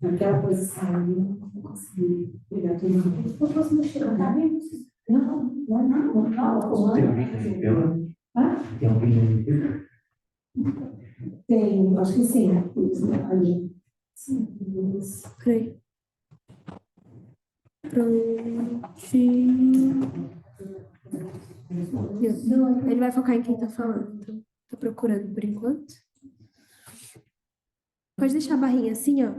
Naquela posição ali, eu não vou conseguir pegar tudo. Se eu fosse mexer, não tá bem? Não. Tem alguém na tela? Tem alguém na tela? Tem, acho que sim. Ali. Sim. Peraí. Prontinho. Ele vai focar em quem tá falando, então tô procurando por enquanto. Pode deixar a barrinha assim, ó.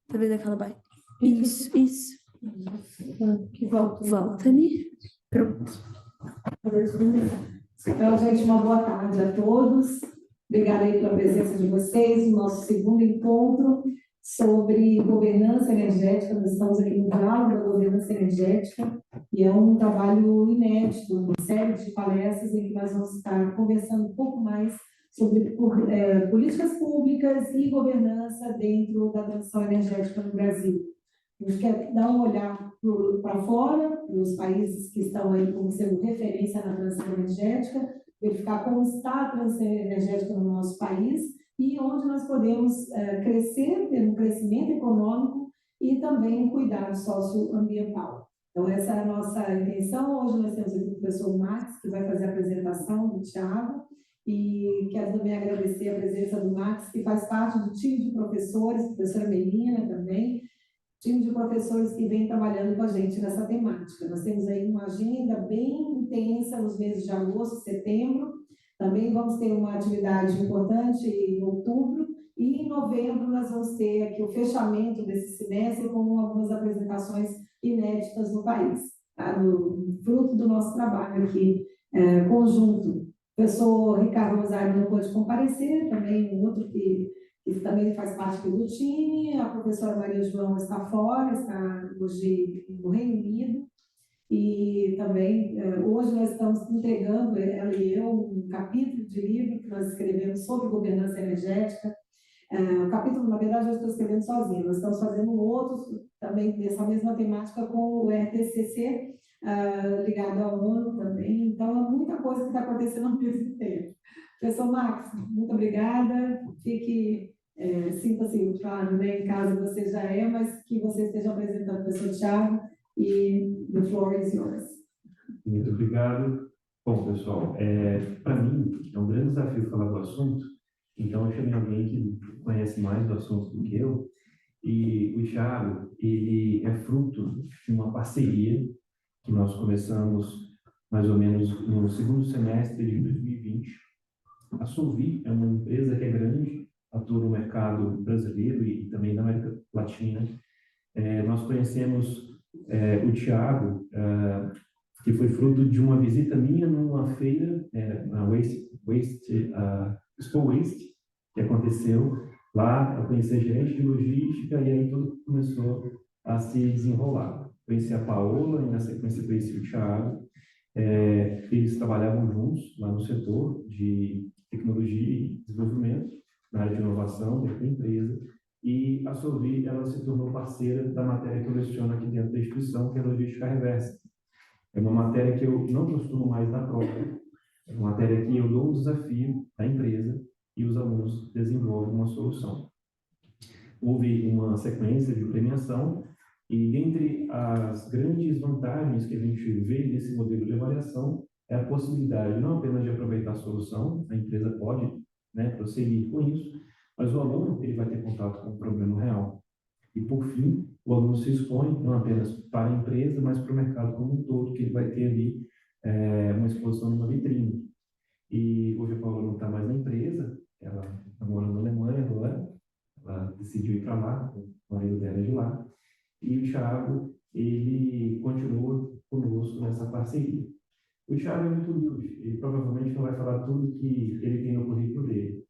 Tá vendo aquela barrinha? Isso. Que volta. Volta ali. Pronto. Então, gente, uma boa tarde a todos. Obrigada aí pela presença de vocês no nosso segundo encontro sobre governança energética. Nós estamos aqui no diálogo da governança energética e é um trabalho inédito, uma série de palestras em que nós vamos estar conversando um pouco mais sobre políticas públicas e governança dentro da transição energética no Brasil. A gente quer dar um olhar para fora, para os países que estão aí como sendo referência na transição energética, verificar como está a transição energética no nosso país e onde nós podemos crescer, ter um crescimento econômico e também um cuidado socioambiental. Então, essa é a nossa intenção. Hoje nós temos aqui o professor Max, que vai fazer a apresentação do Thiago, e quero também agradecer a presença do Max, que faz parte do time de professores, professora Melina também, time de professores que vem trabalhando com a gente nessa temática. Nós temos aí uma agenda bem intensa nos meses de agosto e setembro. Também vamos ter uma atividade importante em outubro. E em novembro nós vamos ter aqui o fechamento desse semestre com algumas apresentações inéditas no país, tá? No fruto do nosso trabalho aqui conjunto. O professor Ricardo Rosário não pôde comparecer, também um outro que também faz parte do time. A professora Maria João está fora, está hoje no Reino Unido. E também, hoje nós estamos entregando, ela e eu, um capítulo de livro que nós escrevemos sobre governança energética. O capítulo, na verdade, eu estou escrevendo sozinha. Nós estamos fazendo outros também dessa mesma temática com o RTCC, ligado à ONU também. Então, é muita coisa que está acontecendo ao mesmo tempo. Professor Max, muito obrigada. Sinta-se, claro, né, em casa você já é, mas que você esteja apresentando o professor Thiago e the floor is yours. Muito obrigado. Bom, pessoal, para mim é um grande desafio falar do assunto, então eu chamei alguém que conhece mais do assunto do que eu, e o Thiago, ele é fruto de uma parceria que nós começamos mais ou menos no segundo semestre de 2020. A Solvi é uma empresa que é grande, atua no mercado brasileiro e também na América Latina. Nós conhecemos o Thiago, que foi fruto de uma visita minha numa feira, na Expo Waste, que aconteceu lá. Eu conheci a gerente de logística e aí tudo começou a se desenrolar. Conheci a Paola e na sequência conheci o Thiago. Eles trabalhavam juntos lá no setor de tecnologia e desenvolvimento, na área de inovação da empresa, e a Solvi, ela se tornou parceira da matéria que eu leciono aqui dentro da instituição, que é Logística Reversa. É uma matéria que eu não costumo mais dar prova, é uma matéria que eu dou um desafio à empresa e os alunos desenvolvem uma solução. Houve uma sequência de premiação e, dentre as grandes vantagens que a gente vê nesse modelo de avaliação, é a possibilidade não apenas de aproveitar a solução, a empresa pode, né, prosseguir com isso, mas o aluno ele vai ter contato com o problema real. E, por fim, o aluno se expõe não apenas para a empresa, mas para o mercado como um todo, que ele vai ter ali uma exposição numa vitrine. E hoje a Paula não está mais na empresa, ela está morando na Alemanha agora, ela decidiu ir para lá, o marido dela é de lá, e o Thiago, ele continua conosco nessa parceria. O Thiago é muito humilde, ele provavelmente não vai falar tudo que ele tem no currículo dele,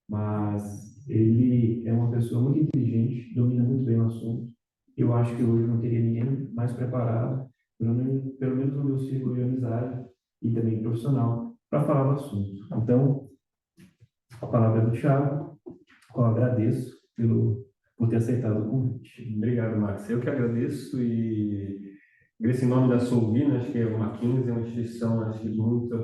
mas ele é uma pessoa muito inteligente, domina muito bem o assunto. Eu acho que hoje não teria ninguém mais preparado, pelo menos no meu círculo de amizade e também profissional, para falar do assunto. Então, a palavra é do Thiago, qual agradeço por ter aceitado o convite. Obrigado, Max. Eu que agradeço e esse nome da Solvi, né, acho que a Mackenzie é uma instituição, acho que de muita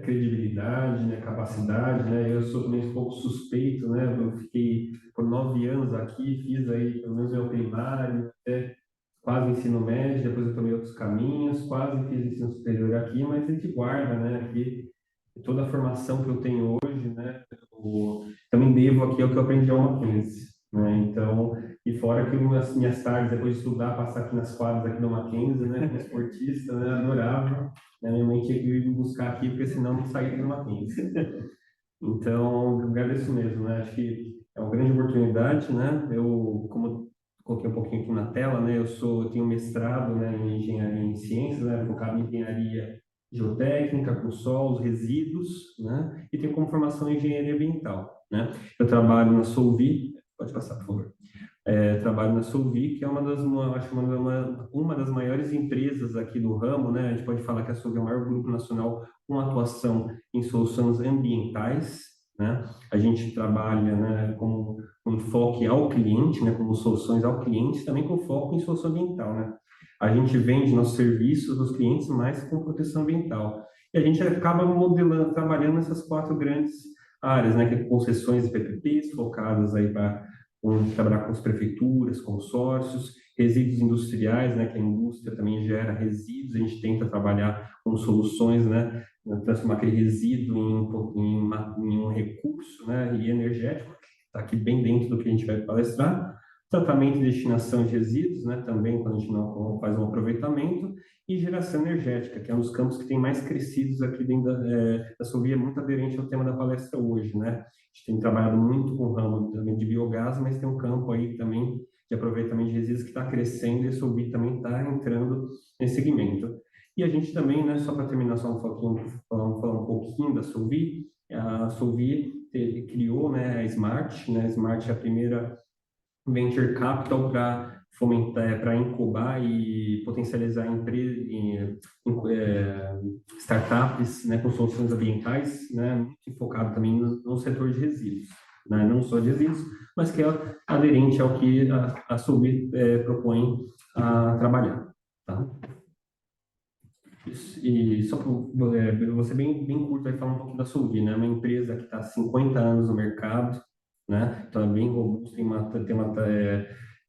credibilidade, né, capacidade, né, eu sou também um pouco suspeito, né, eu fiquei por 9 anos aqui, fiz aí pelo menos meu primário, até quase ensino médio, depois eu tomei outros caminhos, quase fiz ensino superior aqui, mas a gente guarda, né, aqui toda a formação que eu tenho hoje, né, eu também devo aqui ao que eu aprendi ao Mackenzie, né, então, e fora que as minhas tardes, depois de estudar, passar aqui nas quadras aqui do Mackenzie, né, como esportista, né, adorava, né, minha mãe tinha que ir me buscar aqui, porque senão não saía do Mackenzie. Então, eu agradeço mesmo, né, acho que é uma grande oportunidade, né, como eu coloquei um pouquinho aqui na tela, né, eu tenho mestrado, né, em engenharia em ciências, né, focado em engenharia geotécnica, com solos, resíduos, né? E tenho como formação em engenharia ambiental, né? Eu trabalho na Solvi, pode passar, por favor. Trabalho na Solvi, que é acho que uma das maiores empresas aqui do ramo, né? A gente pode falar que a Solvi é o maior grupo nacional com atuação em soluções ambientais, né? A gente trabalha, né, com enfoque ao cliente, né, como soluções ao cliente, também com foco em solução ambiental, né? A gente vende nossos serviços aos clientes mais com proteção ambiental. E a gente acaba modelando, trabalhando nessas 4 grandes áreas, né, que é concessões e PPPs, focadas aí para trabalhar com as prefeituras, consórcios, resíduos industriais, né, que a indústria também gera resíduos, a gente tenta trabalhar com soluções, né, transformar aquele resíduo em um recurso, né, e energético, que está aqui bem dentro do que a gente vai palestrar. Tratamento e destinação de resíduos, né, também quando a gente não faz um aproveitamento, e geração energética, que é um dos campos que tem mais crescidos aqui dentro da Solvay, é muito aderente ao tema da palestra hoje, né? A gente tem trabalhado muito com o ramo também de biogás, mas tem um campo aí também de aproveitamento de resíduos que está crescendo e a Solvay também está entrando nesse segmento. E a gente também, né, só para terminar só falar um pouquinho da Solvay, a Solvay criou, né, a Smart, né? A Smart é a primeira venture capital para fomentar, para incubar e potencializar startups, né, com soluções ambientais, né, muito focado também no setor de resíduos, né, não só de resíduos, mas que é aderente ao que a Solvay propõe a trabalhar, tá? E só para você bem curto vai falar um pouquinho da Solvay, né? Uma empresa que está há 50 anos no mercado, né? Então é bem robusta,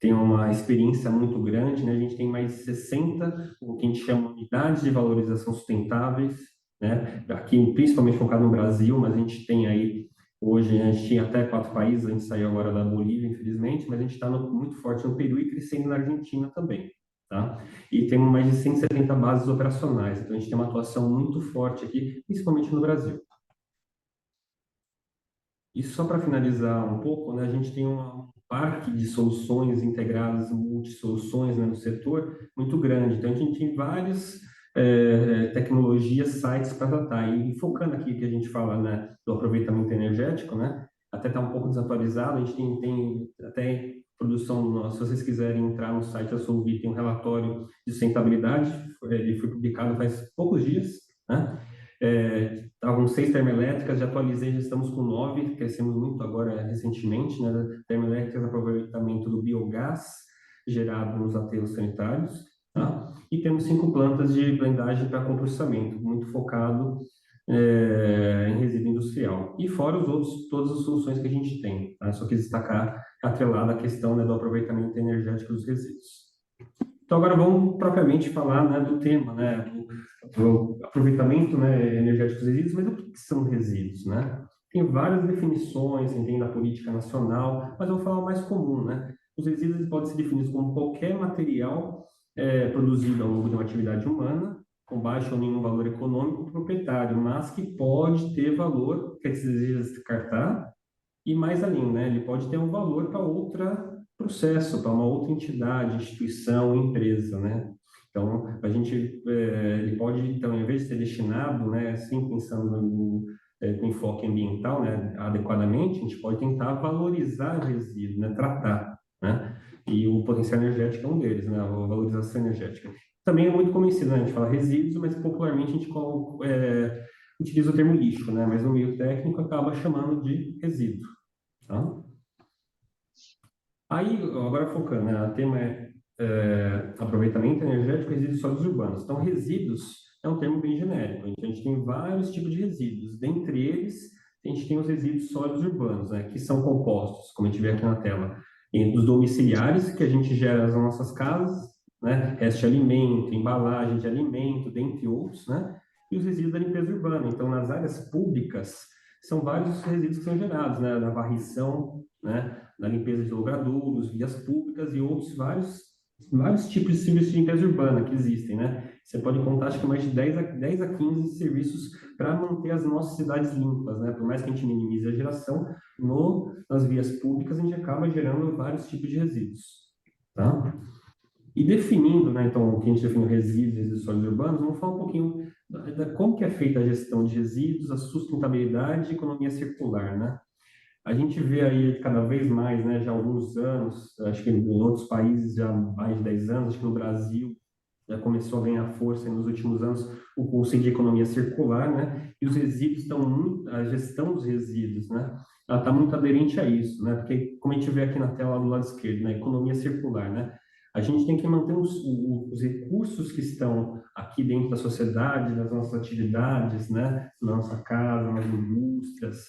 tem uma experiência muito grande, né? A gente tem mais de 60, o que a gente chama de unidades de valorização sustentáveis, né? Aqui, principalmente focado no Brasil, mas a gente tem aí, hoje, a gente tinha até 4 países, a gente saiu agora da Bolívia, infelizmente, mas a gente está muito forte no Peru e crescendo na Argentina também, tá? E temos mais de 170 bases operacionais, então a gente tem uma atuação muito forte aqui, principalmente no Brasil. E só para finalizar um pouco, né, a gente tem um parque de soluções integradas, multi-soluções, né, no setor muito grande. Então, a gente tem várias tecnologias, sites para tratar. E focando aqui que a gente fala, né, do aproveitamento energético, né, até está um pouco desatualizado, a gente tem até produção, se vocês quiserem entrar no site da Solvay, tem um relatório de sustentabilidade, ele foi publicado faz poucos dias, né? Estavam 6 termoelétricas, já atualizei, já estamos com 9, crescemos muito agora recentemente, né? Termoelétricas, aproveitamento do biogás gerado nos aterros sanitários, tá? E temos 5 plantas de blendagem para compostamento, muito focado em resíduo industrial. E fora todas as soluções que a gente tem, tá? Só quis destacar atrelada a questão, né, do aproveitamento energético dos resíduos. Então, agora vamos propriamente falar, né, do tema, né, do aproveitamento, né, energético dos resíduos, mas o que são resíduos, né? Tem várias definições, tem na política nacional, mas eu vou falar o mais comum, né? Os resíduos podem ser definidos como qualquer material produzido ao longo de uma atividade humana, com baixo ou nenhum valor econômico para o proprietário, mas que pode ter valor, que se deseja descartar, e mais além, né? Ele pode ter um valor para outro processo, para uma outra entidade, instituição, empresa, né? Então, ele pode, então, em vez de ser destinado, né, assim, pensando com enfoque ambiental, né, adequadamente, a gente pode tentar valorizar o resíduo, né, tratar, né? E o potencial energético é um deles, né, a valorização energética. Também é muito conhecido, né, a gente fala resíduos, mas popularmente a gente utiliza o termo lixo, né, mas no meio técnico acaba chamando de resíduo, tá? Aí, agora focando, né, o tema aproveitamento energético de resíduos sólidos urbanos. Então, resíduos é um termo bem genérico. Então, a gente tem vários tipos de resíduos. Dentre eles, a gente tem os resíduos sólidos urbanos, né, que são compostos, como a gente vê aqui na tela, dos domiciliares, que a gente gera nas nossas casas, né, resto de alimento, embalagem de alimento, dentre outros, né, e os resíduos da limpeza urbana. Então, nas áreas públicas, são vários resíduos que são gerados, né, na varrição, né, na limpeza de logradouros, vias públicas e outros vários tipos de serviços de limpeza urbana que existem, né? Você pode contar, acho que mais de 10 a 15 serviços para manter as nossas cidades limpas, né? Por mais que a gente minimize a geração, nas vias públicas a gente acaba gerando vários tipos de resíduos, tá? E definindo, né, então, o que a gente define resíduos sólidos urbanos, vamos falar um pouquinho como que é feita a gestão de resíduos, a sustentabilidade e economia circular, né? A gente vê aí cada vez mais, né, já há alguns anos, acho que em outros países já há mais de 10 anos, acho que no Brasil já começou a ganhar força nos últimos anos o conceito de economia circular, né? E os resíduos estão muito, a gestão dos resíduos, né? Ela está muito aderente a isso, né? Porque como a gente vê aqui na tela do lado esquerdo, né? Economia circular, né? A gente tem que manter os recursos que estão aqui dentro da sociedade, nas nossas atividades, né? Na nossa casa, nas indústrias,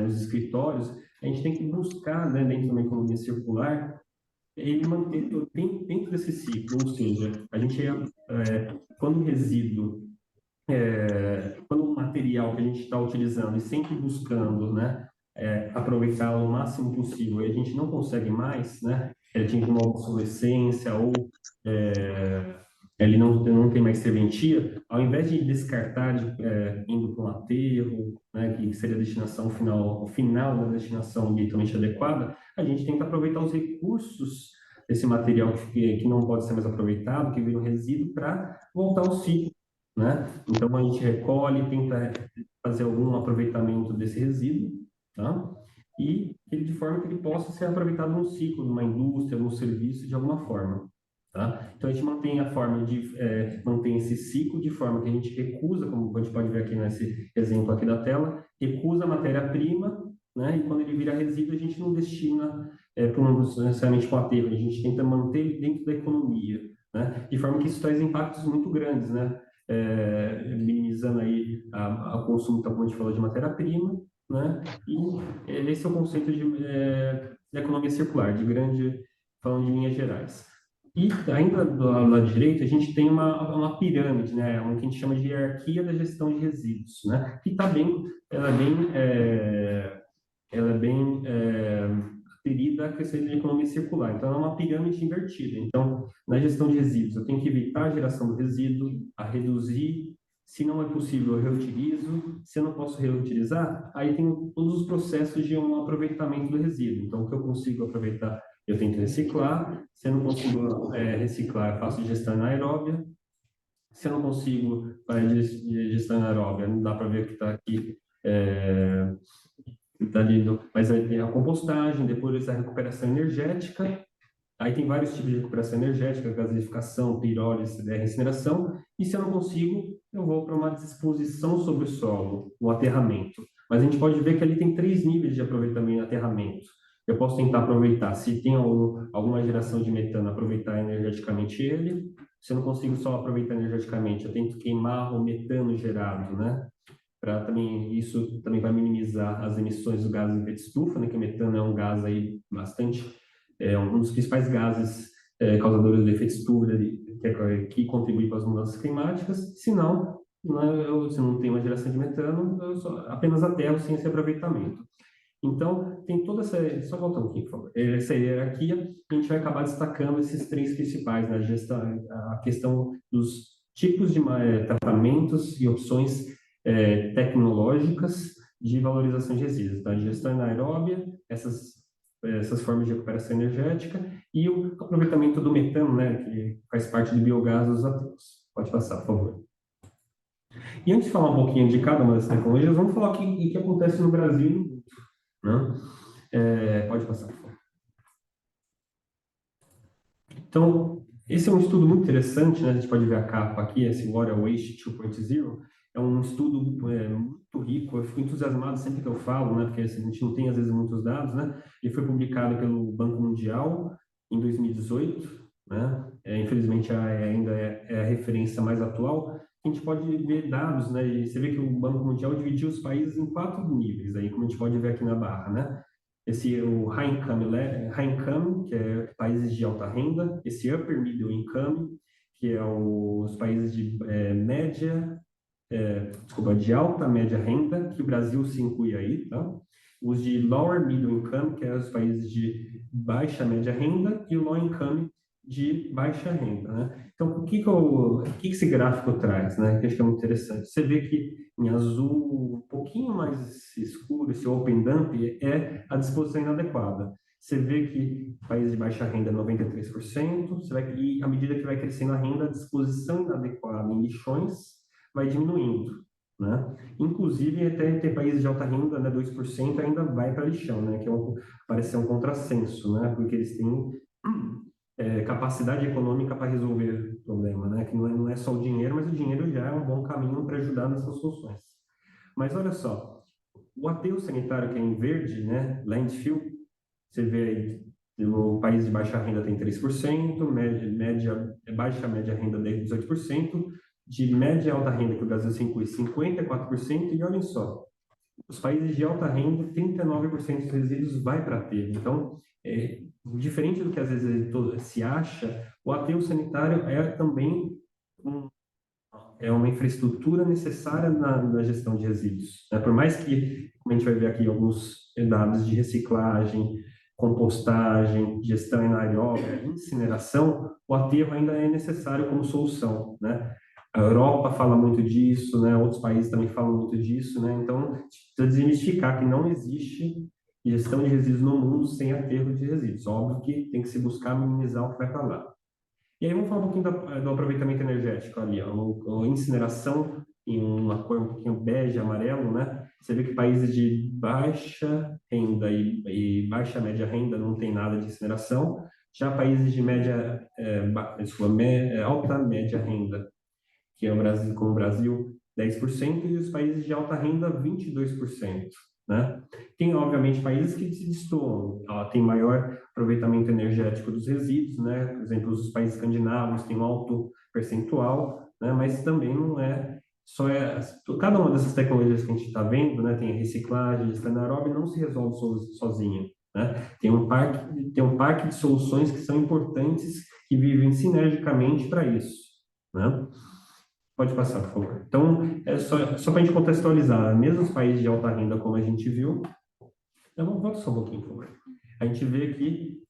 nos escritórios. A gente tem que buscar, né? Dentro de uma economia circular, ele manter dentro desse ciclo, ou seja, a gente quando o resíduo, quando o material que a gente está utilizando e sempre buscando, né, aproveitar o máximo possível, e a gente não consegue mais, né, ele atinge uma obsolescência ou ele não tem mais serventia, ao invés de descartar indo para um aterro, né, que seria a destinação final, o final da destinação ambientalmente adequada, a gente tenta aproveitar os recursos desse material que não pode ser mais aproveitado, que vira um resíduo, para voltar ao ciclo, né? Então a gente recolhe, tenta fazer algum aproveitamento desse resíduo, tá? E ele, de forma que ele possa ser aproveitado num ciclo, numa indústria, num serviço, de alguma forma. Tá? Então, a gente mantém a forma de mantém esse ciclo de forma que a gente recusa, como a gente pode ver aqui nesse exemplo aqui da tela, recusa a matéria-prima, né? E quando ele vira resíduo, a gente não destina necessariamente para o aterro, a gente tenta manter ele dentro da economia, né? De forma que isso traz impactos muito grandes, né? Minimizando aí o consumo, então, como a gente falou, de matéria-prima, né? E esse é o conceito de economia circular, falando de linhas gerais. E ainda do lado direito, a gente tem uma pirâmide, né? O que a gente chama de hierarquia da gestão de resíduos, né? Que está ela é bem aderida à questão de economia circular. Então, ela é uma pirâmide invertida. Então, na gestão de resíduos, eu tenho que evitar a geração do resíduo, a reduzir. Se não é possível, eu reutilizo. Se eu não posso reutilizar, aí tem todos os processos de um aproveitamento do resíduo. Então, o que eu consigo aproveitar, eu tento reciclar. Se eu não consigo reciclar, eu faço gestão anaeróbia. Se eu não consigo fazer gestão anaeróbia, não dá para ver o que está aqui, tá ali, mas aí tem a compostagem, depois a recuperação energética. Aí tem vários tipos de recuperação energética, gasificação, pirólise, incineração. E se eu não consigo, eu vou para uma disposição sobre o solo, o aterramento. Mas a gente pode ver que ali tem 3 níveis de aproveitamento e aterramento. Eu posso tentar aproveitar, se tem alguma geração de metano, aproveitar energeticamente ele. Se eu não consigo só aproveitar energeticamente, eu tento queimar o metano gerado, né? Isso também vai minimizar as emissões do gás de efeito estufa, né? Que o metano é um gás aí bastante, um dos principais gases causadores do efeito estufa, que contribui para as mudanças climáticas. Se não, se não tem uma geração de metano, eu apenas aterro sem esse aproveitamento. Então, tem toda só voltar um pouquinho, por favor, essa hierarquia, a gente vai acabar destacando esses 3 principais, na gestão, a questão dos tipos de tratamentos e opções tecnológicas de valorização de resíduos, então, a gestão anaeróbia, essas formas de recuperação energética e o aproveitamento do metano, né, que faz parte do biogás dos aterros. Pode passar, por favor. E antes de falar um pouquinho de cada uma dessas tecnologias, vamos falar o que acontece no Brasil, né? Pode passar, por favor. Então, esse é um estudo muito interessante, né? A gente pode ver a capa aqui, esse Water Waste 2.0. É um estudo muito rico, eu fico entusiasmado sempre que eu falo, né? Porque a gente não tem, às vezes, muitos dados, né? Ele foi publicado pelo Banco Mundial em 2018, né? infelizmente ainda é a referência mais atual, a gente pode ver dados, né? E você vê que o Banco Mundial dividiu os países em 4 níveis, aí, como a gente pode ver aqui na barra, né? O high income, que é países de alta renda, esse upper middle income, que é os países de de alta média renda, que o Brasil se inclui aí, tá? Os de lower middle income, que é os países de baixa média renda, e o low income de baixa renda, né? Então, o que esse gráfico traz, né? Que eu acho que é muito interessante. Você vê que em azul, um pouquinho mais escuro, esse open dump é a disposição inadequada. Você vê que países de baixa renda, 93%, e à medida que vai crescendo a renda, a disposição inadequada em lixões vai diminuindo, né? Inclusive, até tem países de alta renda, né, 2% ainda vai para lixão, né? Parece ser um contrassenso, né? Porque eles têm capacidade econômica para resolver o problema, né? Que não é só o dinheiro, mas o dinheiro já é um bom caminho para ajudar nessas soluções. Mas olha só, o aterro sanitário que é em verde, né? Landfill, você vê aí, o país de baixa renda tem 3%, baixa média renda 18%, de média e alta renda, que o Brasil se inclui, 54%, e olhem só, os países de alta renda, 39% dos resíduos vai para aterro. Então, diferente do que às vezes se acha, o aterro sanitário é também uma infraestrutura necessária na gestão de resíduos, né? Por mais que, como a gente vai ver aqui, alguns dados de reciclagem, compostagem, gestão anaeróbica, incineração, o aterro ainda é necessário como solução, né? A Europa fala muito disso, né? Outros países também falam muito disso, né? Então, precisa desmistificar que não existe gestão de resíduos no mundo sem aterro de resíduos. Óbvio que tem que se buscar minimizar o que vai para lá. E aí vamos falar um pouquinho do aproveitamento energético ali, ó, a incineração em uma cor um pouquinho bege, amarelo, né? Você vê que países de baixa renda e baixa média renda não tem nada de incineração, já países de alta média renda, que é o Brasil, como o Brasil, 10%, e os países de alta renda, 22%, né? Tem, obviamente, países que se destoam, tem maior aproveitamento energético dos resíduos, né? Por exemplo, os países escandinavos têm um alto percentual, né? Mas também não é cada uma dessas tecnologias que a gente está vendo, né? Tem a reciclagem, a gestão anaeróbica, não se resolve sozinha, né? Tem um parque de soluções que são importantes, que vivem sinergicamente para isso, né? Pode passar, por favor. Então, é só para a gente contextualizar, mesmo os países de alta renda, como a gente viu, volta só um pouquinho, por favor. A gente vê aqui,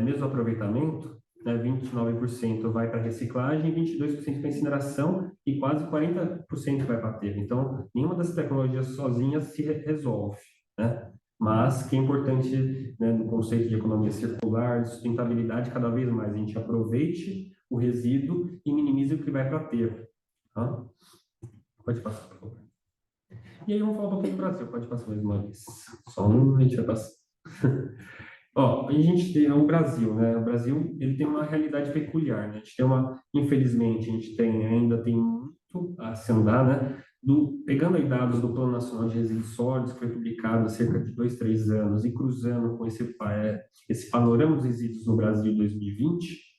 mesmo aproveitamento, né, 29% vai para reciclagem, 22% para incineração e quase 40% vai para aterro. Então, nenhuma dessas tecnologias sozinhas se resolve, né? Mas que é importante, né, no conceito de economia circular, de sustentabilidade, cada vez mais a gente aproveite o resíduo e minimize o que vai para aterro. Tá? Pode passar, por favor. E aí vamos falar um pouquinho do Brasil. Pode passar mais uma vez. Só um, a gente vai passar. Ó, a gente tem o Brasil, né? O Brasil, ele tem uma realidade peculiar, né? A gente tem infelizmente, ainda tem muito a se andar, né? Pegando aí dados do Plano Nacional de Resíduos Sólidos, que foi publicado há cerca de 2, 3 anos, e cruzando com esse panorama dos resíduos no Brasil 2020,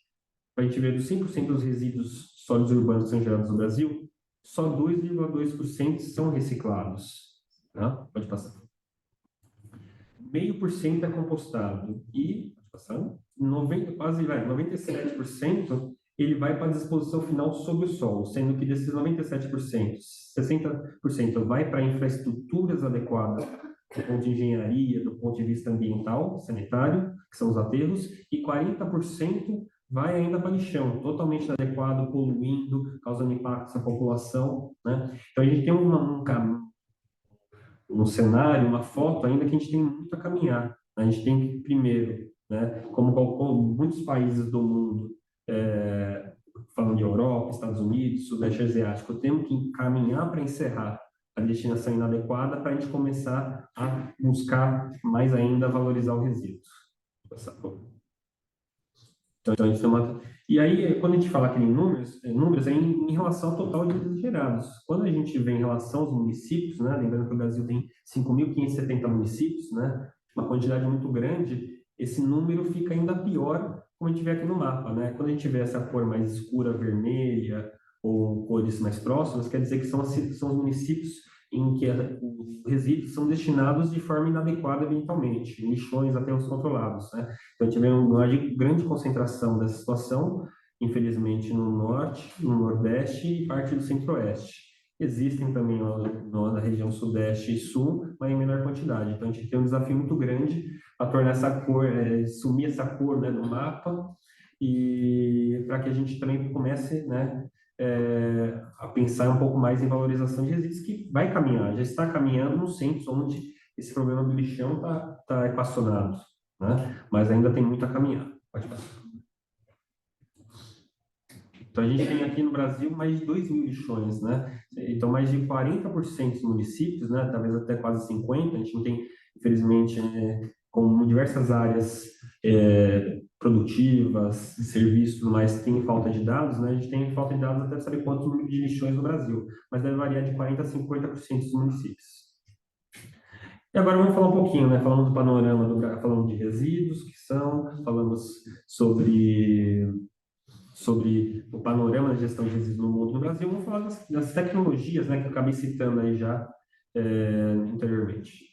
a gente ver dos 5% dos resíduos sólidos urbanos que são gerados no Brasil, só 2,2% são reciclados. Tá? Pode passar. 0,5% é compostado e, pode passar, 97% ele vai para a disposição final sob o solo, sendo que desses 97%, 60% vai para infraestruturas adequadas do ponto de engenharia, do ponto de vista ambiental, sanitário, que são os aterros, e 40% vai ainda para lixão, totalmente inadequado, poluindo, causando impactos à população, né? Então a gente tem um cenário, uma foto ainda que a gente tem muito a caminhar. A gente tem que, primeiro, né, como muitos países do mundo, falando de Europa, Estados Unidos, Sudeste Asiático, temos que caminhar para encerrar a destinação inadequada para a gente começar a buscar mais ainda valorizar o resíduo. Então, a gente tem E aí, quando a gente fala aqui em números é em relação ao total de resíduos gerados. Quando a gente vê em relação aos municípios, né, lembrando que o Brasil tem 5.570 municípios, né, uma quantidade muito grande, esse número fica ainda pior como a gente vê aqui no mapa, né? Quando a gente vê essa cor mais escura, vermelha, ou cores mais próximas, quer dizer que são os municípios em que os resíduos são destinados de forma inadequada ambientalmente, em lixões até os controlados, né? Então, a gente vê uma grande concentração dessa situação, infelizmente, no norte, no nordeste e parte do centro-oeste. Existem também na região sudeste e sul, mas em menor quantidade. Então, a gente tem um desafio muito grande para tornar essa cor, sumir essa cor, né, do mapa, e para que a gente também comece, né, a pensar um pouco mais em valorização de resíduos, que vai caminhar, já está caminhando nos centros onde esse problema do lixão está equacionado, né? Mas ainda tem muito a caminhar. Pode passar. Então, a gente tem aqui no Brasil mais de 2.000 lixões, né? Então, mais de 40% dos municípios, né? Talvez até quase 50%, a gente não tem, infelizmente, como diversas áreas produtivas, serviços e tudo mais, tem falta de dados, né? A gente tem falta de dados até saber quantos números de lixões no Brasil, mas deve variar de 40% a 50% dos municípios. E agora vamos falar um pouquinho, né? Falando do panorama, falando de resíduos, que são, falamos sobre o panorama da gestão de resíduos no mundo e no Brasil, vamos falar das tecnologias, né, que eu acabei citando aí já anteriormente.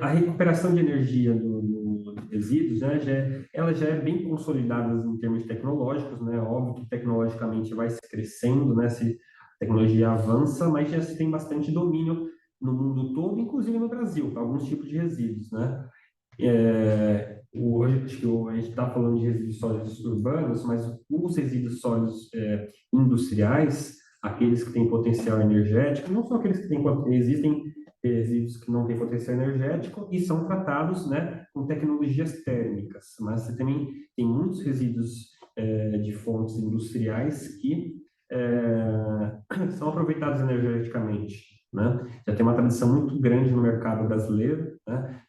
A recuperação de energia de resíduos, né, ela já é bem consolidada em termos tecnológicos, né? Óbvio que tecnologicamente vai se crescendo, né? Se a tecnologia avança, mas já se tem bastante domínio no mundo todo, inclusive no Brasil, para alguns tipos de resíduos, né? Hoje, acho que a gente está falando de resíduos sólidos urbanos, mas os resíduos sólidos industriais, aqueles que têm potencial energético, não são aqueles que têm, existem resíduos que não têm potencial energético e são tratados, né, com tecnologias térmicas, mas você também tem muitos resíduos de fontes industriais que são aproveitados energeticamente, né? Já tem uma tradição muito grande no mercado brasileiro, né?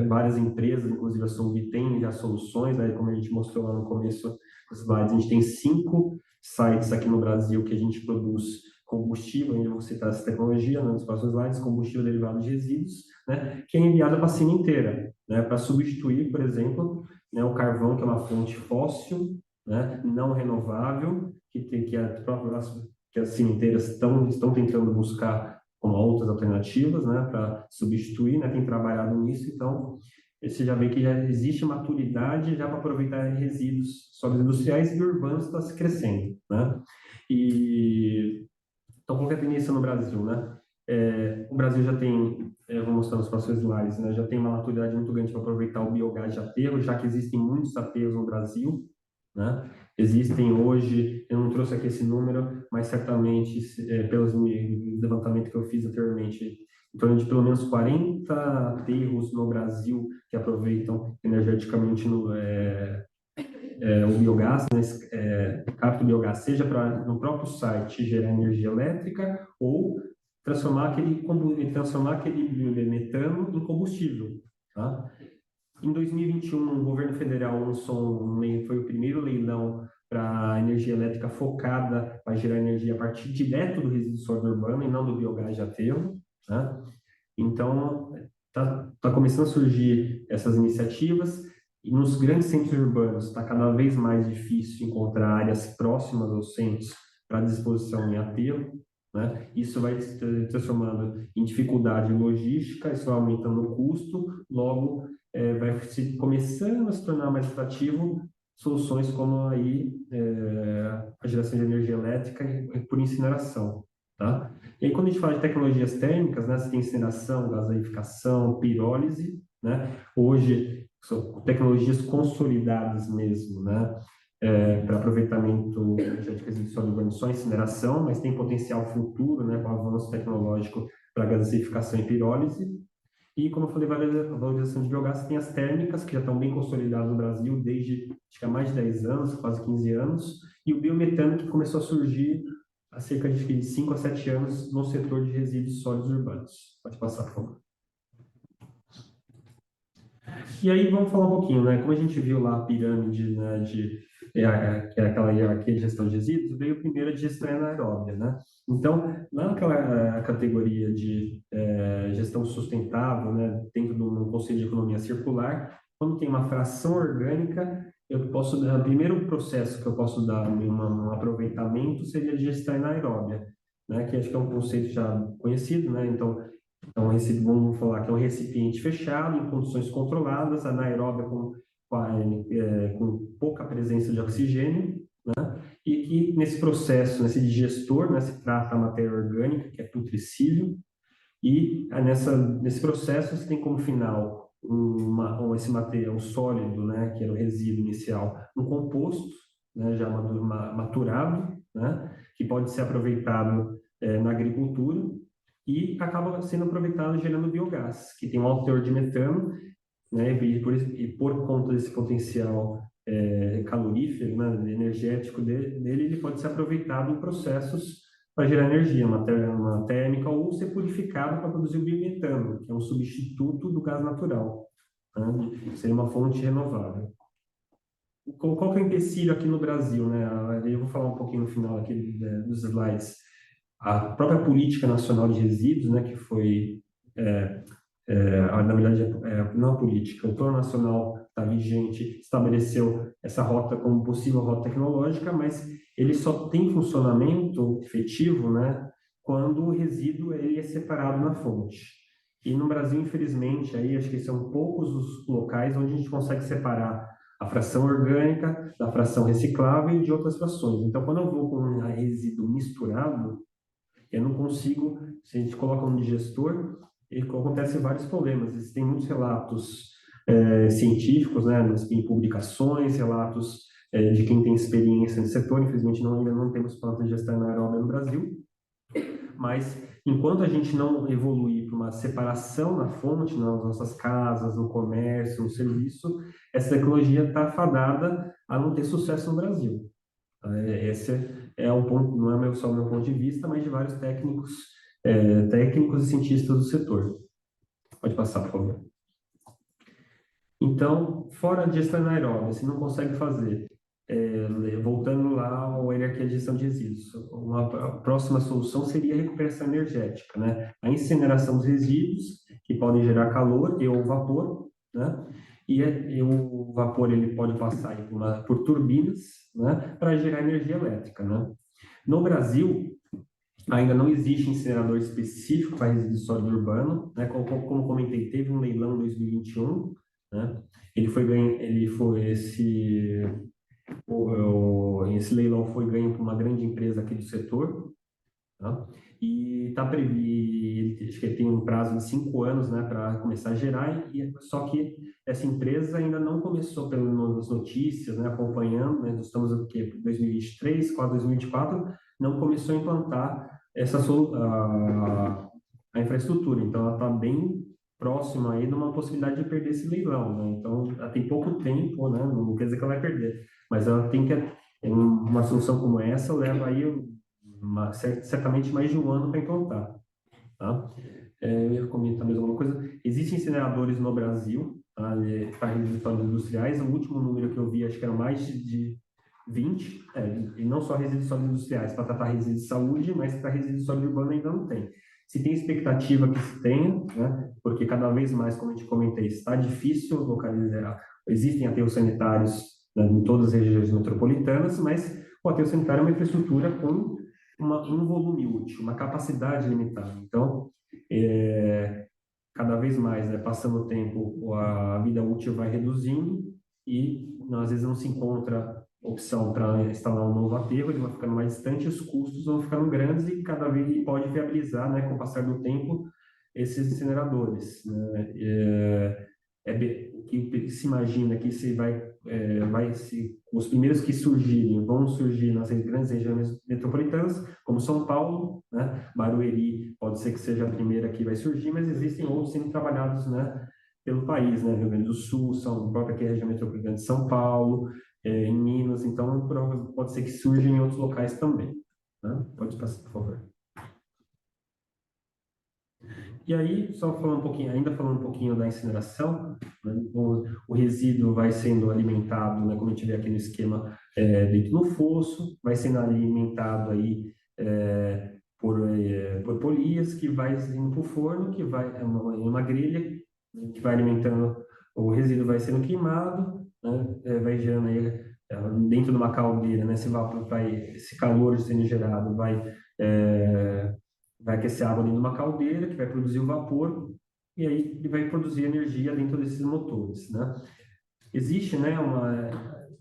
Várias empresas, inclusive a Sumbi, tem já soluções, né? Como a gente mostrou lá no começo dos slides, a gente tem 5 sites aqui no Brasil que a gente produz combustível, eu vou citar essa tecnologia, né, nos próximos slides, combustível derivado de resíduos, né, que é enviado para a China inteira, né, para substituir, por exemplo, né, o carvão, que é uma fonte fóssil, né, não renovável, que as cimenteiras estão tentando buscar como outras alternativas, né, para substituir, né, tem trabalhado nisso, então você já vê que já existe maturidade já para aproveitar resíduos sólidos industriais e urbanos está se crescendo, né? Então, qual que é a tendência no Brasil, né? O Brasil já tem, vou mostrar nos próximos slides, né? Já tem uma maturidade muito grande para aproveitar o biogás de aterro, já que existem muitos aterros no Brasil, né? Existem hoje, eu não trouxe aqui esse número, mas certamente, pelos levantamento que eu fiz anteriormente, em torno de pelo menos 40 aterros no Brasil que aproveitam energeticamente o biogás, né, capta o biogás, seja para no próprio site gerar energia elétrica ou transformar aquele metano em combustível, tá? Em 2021, o governo federal lançou foi o primeiro leilão para energia elétrica focada para gerar energia a partir direto do resíduo sólido urbano e não do biogás de aterro, tá? Então, tá começando a surgir essas iniciativas e nos grandes centros urbanos está cada vez mais difícil encontrar áreas próximas aos centros para disposição em aterro, né? Isso vai se transformando em dificuldade logística, isso vai aumentando o custo, logo vai começando a se tornar mais atrativo soluções como aí a geração de energia elétrica por incineração, tá? E aí, quando a gente fala de tecnologias térmicas, né, você tem incineração, gaseificação, pirólise, né? Hoje são tecnologias consolidadas mesmo, né? Para aproveitamento energético residual, só incineração, mas tem potencial futuro, né, com avanço tecnológico para gaseificação e pirólise. E, como eu falei, valorização de biogás, tem as térmicas, que já estão bem consolidadas no Brasil desde, acho que há mais de 10 anos, quase 15 anos, e o biometano, que começou a surgir há cerca de 5 a 7 anos no setor de resíduos sólidos urbanos. Pode passar, por favor. E aí, vamos falar um pouquinho, né? Como a gente viu lá a pirâmide, né, que é aquela hierarquia de gestão de resíduos, veio primeiro a gestão anaeróbia, né? Então, lá naquela categoria de gestão sustentável, né, dentro do conceito de economia circular, quando tem uma fração orgânica, eu posso dar, o primeiro processo que eu posso dar um aproveitamento seria a digestão anaeróbia, né? Que acho que é um conceito já conhecido, né? Então, vamos falar que é um recipiente fechado, em condições controladas, anaeróbia com pouca presença de oxigênio, e que nesse processo, nesse digestor, né, se trata a matéria orgânica, que é putrescível, e nesse processo você tem como final esse material sólido, né, que era o resíduo inicial, um composto, né, já maturado, né, que pode ser aproveitado na agricultura e acaba sendo aproveitado gerando biogás, que tem um alto teor de metano, né, e por conta desse potencial calorífero, né, energético dele, ele pode ser aproveitado em processos para gerar energia, uma térmica, ou ser purificado para produzir o biometano, que é um substituto do gás natural, né? Seria uma fonte renovável. Qual que é o empecilho aqui no Brasil, né? Eu vou falar um pouquinho no final aqui dos slides. A própria Política Nacional de Resíduos, né, que foi na verdade, não a política, o Plano Nacional está vigente, estabeleceu essa rota como possível rota tecnológica, mas ele só tem funcionamento efetivo, né, quando o resíduo ele é separado na fonte. E no Brasil, infelizmente, aí acho que são poucos os locais onde a gente consegue separar a fração orgânica da fração reciclável e de outras frações. Então, quando eu vou com um resíduo misturado, eu não consigo, se a gente coloca um digestor, acontecem vários problemas. Existem muitos relatos científicos, né, em publicações, relatos de quem tem experiência no setor. Infelizmente, ainda não temos planta de gestão anaeróbia no Brasil, mas enquanto a gente não evoluir para uma separação na fonte, nas nossas casas, no comércio, no serviço, essa tecnologia está fadada a não ter sucesso no Brasil. Esse é um ponto, não é só o meu ponto de vista, mas de vários técnicos e cientistas do setor. Pode passar, por favor. Então, fora a gestão anaeróbica, se não consegue fazer, voltando lá ao hierarquia de gestão de resíduos, a próxima solução seria a recuperação energética, né? A incineração dos resíduos, que podem gerar calor e ou vapor, né? E o vapor ele pode passar por turbinas, né, para gerar energia elétrica, né? No Brasil, ainda não existe incinerador específico para resíduo sólido urbano, né? Como comentei, teve um leilão em 2021, né? Esse leilão foi ganho por uma grande empresa aqui do setor, tá? E está previsto, acho que tem um prazo de 5 anos, né, para começar a gerar, só que essa empresa ainda não começou, pelas notícias, né, acompanhando, né, nós estamos aqui em 2023, quase 2024, não começou a implantar a infraestrutura, então ela está bem próxima aí de uma possibilidade de perder esse leilão, né? Então ela tem pouco tempo, né, não quer dizer que ela vai perder, mas ela tem que, uma solução como essa leva aí certamente mais de um ano para implantar, tá? Eu ia comentar mais alguma coisa. Existem incineradores no Brasil, tá, para resíduos sólidos industriais. O último número que eu vi, acho que eram mais de 20, e não só resíduos sólidos industriais, para tratar resíduos de saúde, mas para resíduos sólidos urbanos ainda não tem. Se tem expectativa que se tenha, né, porque cada vez mais, como a gente comentei, está difícil localizar. Existem aterros sanitários, né, em todas as regiões metropolitanas, mas o aterro sanitário é uma infraestrutura com um volume útil, uma capacidade limitada. Então, cada vez mais, né, passando o tempo, a vida útil vai reduzindo e às vezes não se encontra opção para instalar um novo aterro, ele vai ficando mais distante, os custos vão ficando grandes e cada vez pode viabilizar, né, com o passar do tempo, esses incineradores, né? O que se imagina que os primeiros que surgirem vão surgir nas grandes regiões metropolitanas, como São Paulo, né? Barueri pode ser que seja a primeira que vai surgir, mas existem outros sendo trabalhados, né, pelo país, né? Rio Grande do Sul, própria aqui a região metropolitana de São Paulo, em Minas, então pode ser que surjam em outros locais também, né? Pode passar, por favor. E aí, ainda falando um pouquinho da incineração, né, o resíduo vai sendo alimentado, né, como a gente vê aqui no esquema, dentro do fosso, vai sendo alimentado aí por polias, que vai indo para o forno, que vai uma grelha, que vai alimentando o resíduo vai sendo queimado, né, vai gerando aí, dentro de uma caldeira, né, esse calor sendo gerado vai aquecer a água dentro de uma caldeira, que vai produzir o vapor, e aí ele vai produzir energia dentro desses motores, né? Existe, né,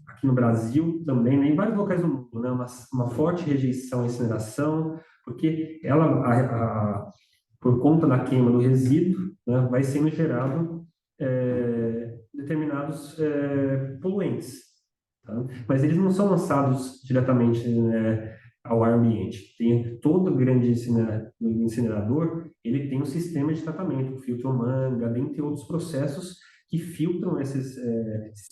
aqui no Brasil também, né, em vários locais do mundo, né, uma forte rejeição à incineração, porque por conta da queima do resíduo, né, vai sendo gerado determinados poluentes, tá? Mas eles não são lançados diretamente, né, ao ar ambiente. Tem todo grande incinerador, ele tem um sistema de tratamento, filtro manga, dentre outros processos que filtram esses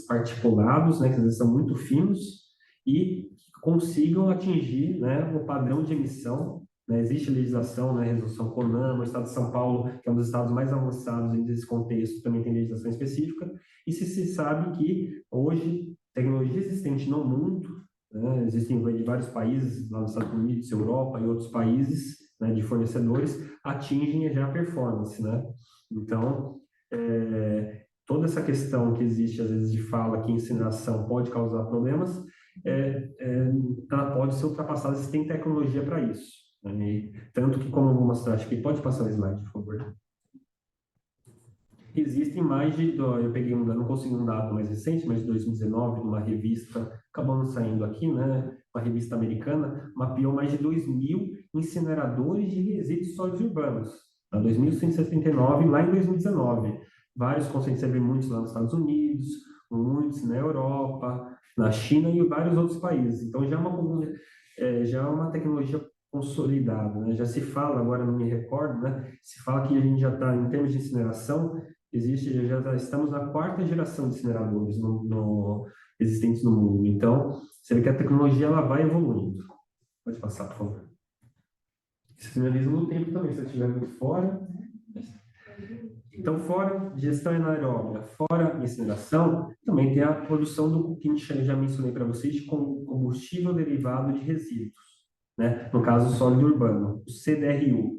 particulados, né, que às vezes são muito finos, e consigam atingir, né, o padrão de emissão, né. Existe legislação, né, resolução CONAMA, o estado de São Paulo, que é um dos estados mais avançados nesse contexto, também tem legislação específica, e se sabe que hoje, tecnologia existente no mundo, né, existem de vários países, lá nos Estados Unidos, Europa e outros países, né, de fornecedores, atingem já a performance, né? Então, toda essa questão que existe, às vezes, de fala que incineração pode causar problemas, ela pode ser ultrapassada se tem tecnologia para isso, né? E tanto que, como eu vou mostrar, acho que pode passar o slide, por favor. Existem eu peguei não consegui um dado mais recente, mas de 2019, numa revista, acabou saindo aqui, né, uma revista americana, mapeou mais de 2.000 incineradores de resíduos sólidos urbanos, tá? 2.179, lá em 2019. Vários conseguem ser muitos lá nos Estados Unidos, muitos na Europa, na China e em vários outros países. Então, já é uma tecnologia consolidada, né? Já se fala, agora não me recordo, né, se fala que a gente já está, em termos de incineração, estamos na 4ª geração de incineradores existentes no mundo. Então, você vê que a tecnologia ela vai evoluindo. Pode passar, por favor. Isso finaliza no tempo também, se eu estiver muito fora. Então, fora gestão anaeróbica, fora incineração, também tem a produção do que a gente já mencionei para vocês, de combustível derivado de resíduos, né? No caso, sólido urbano, o CDRU.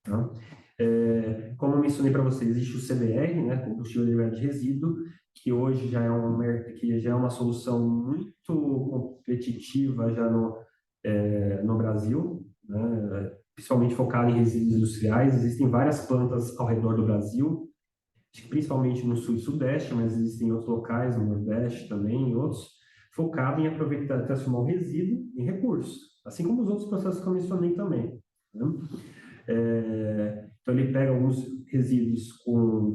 Tá? Como eu mencionei para vocês, existe o CDR, né, combustível derivado de resíduo, que hoje já é uma solução muito competitiva já no Brasil, né, principalmente focada em resíduos industriais. Existem várias plantas ao redor do Brasil, principalmente no sul e sudeste, mas existem outros locais, no nordeste também, e outros, focados em aproveitar, transformar o resíduo em recurso, assim como os outros processos que eu mencionei também, né? Então, ele pega alguns resíduos com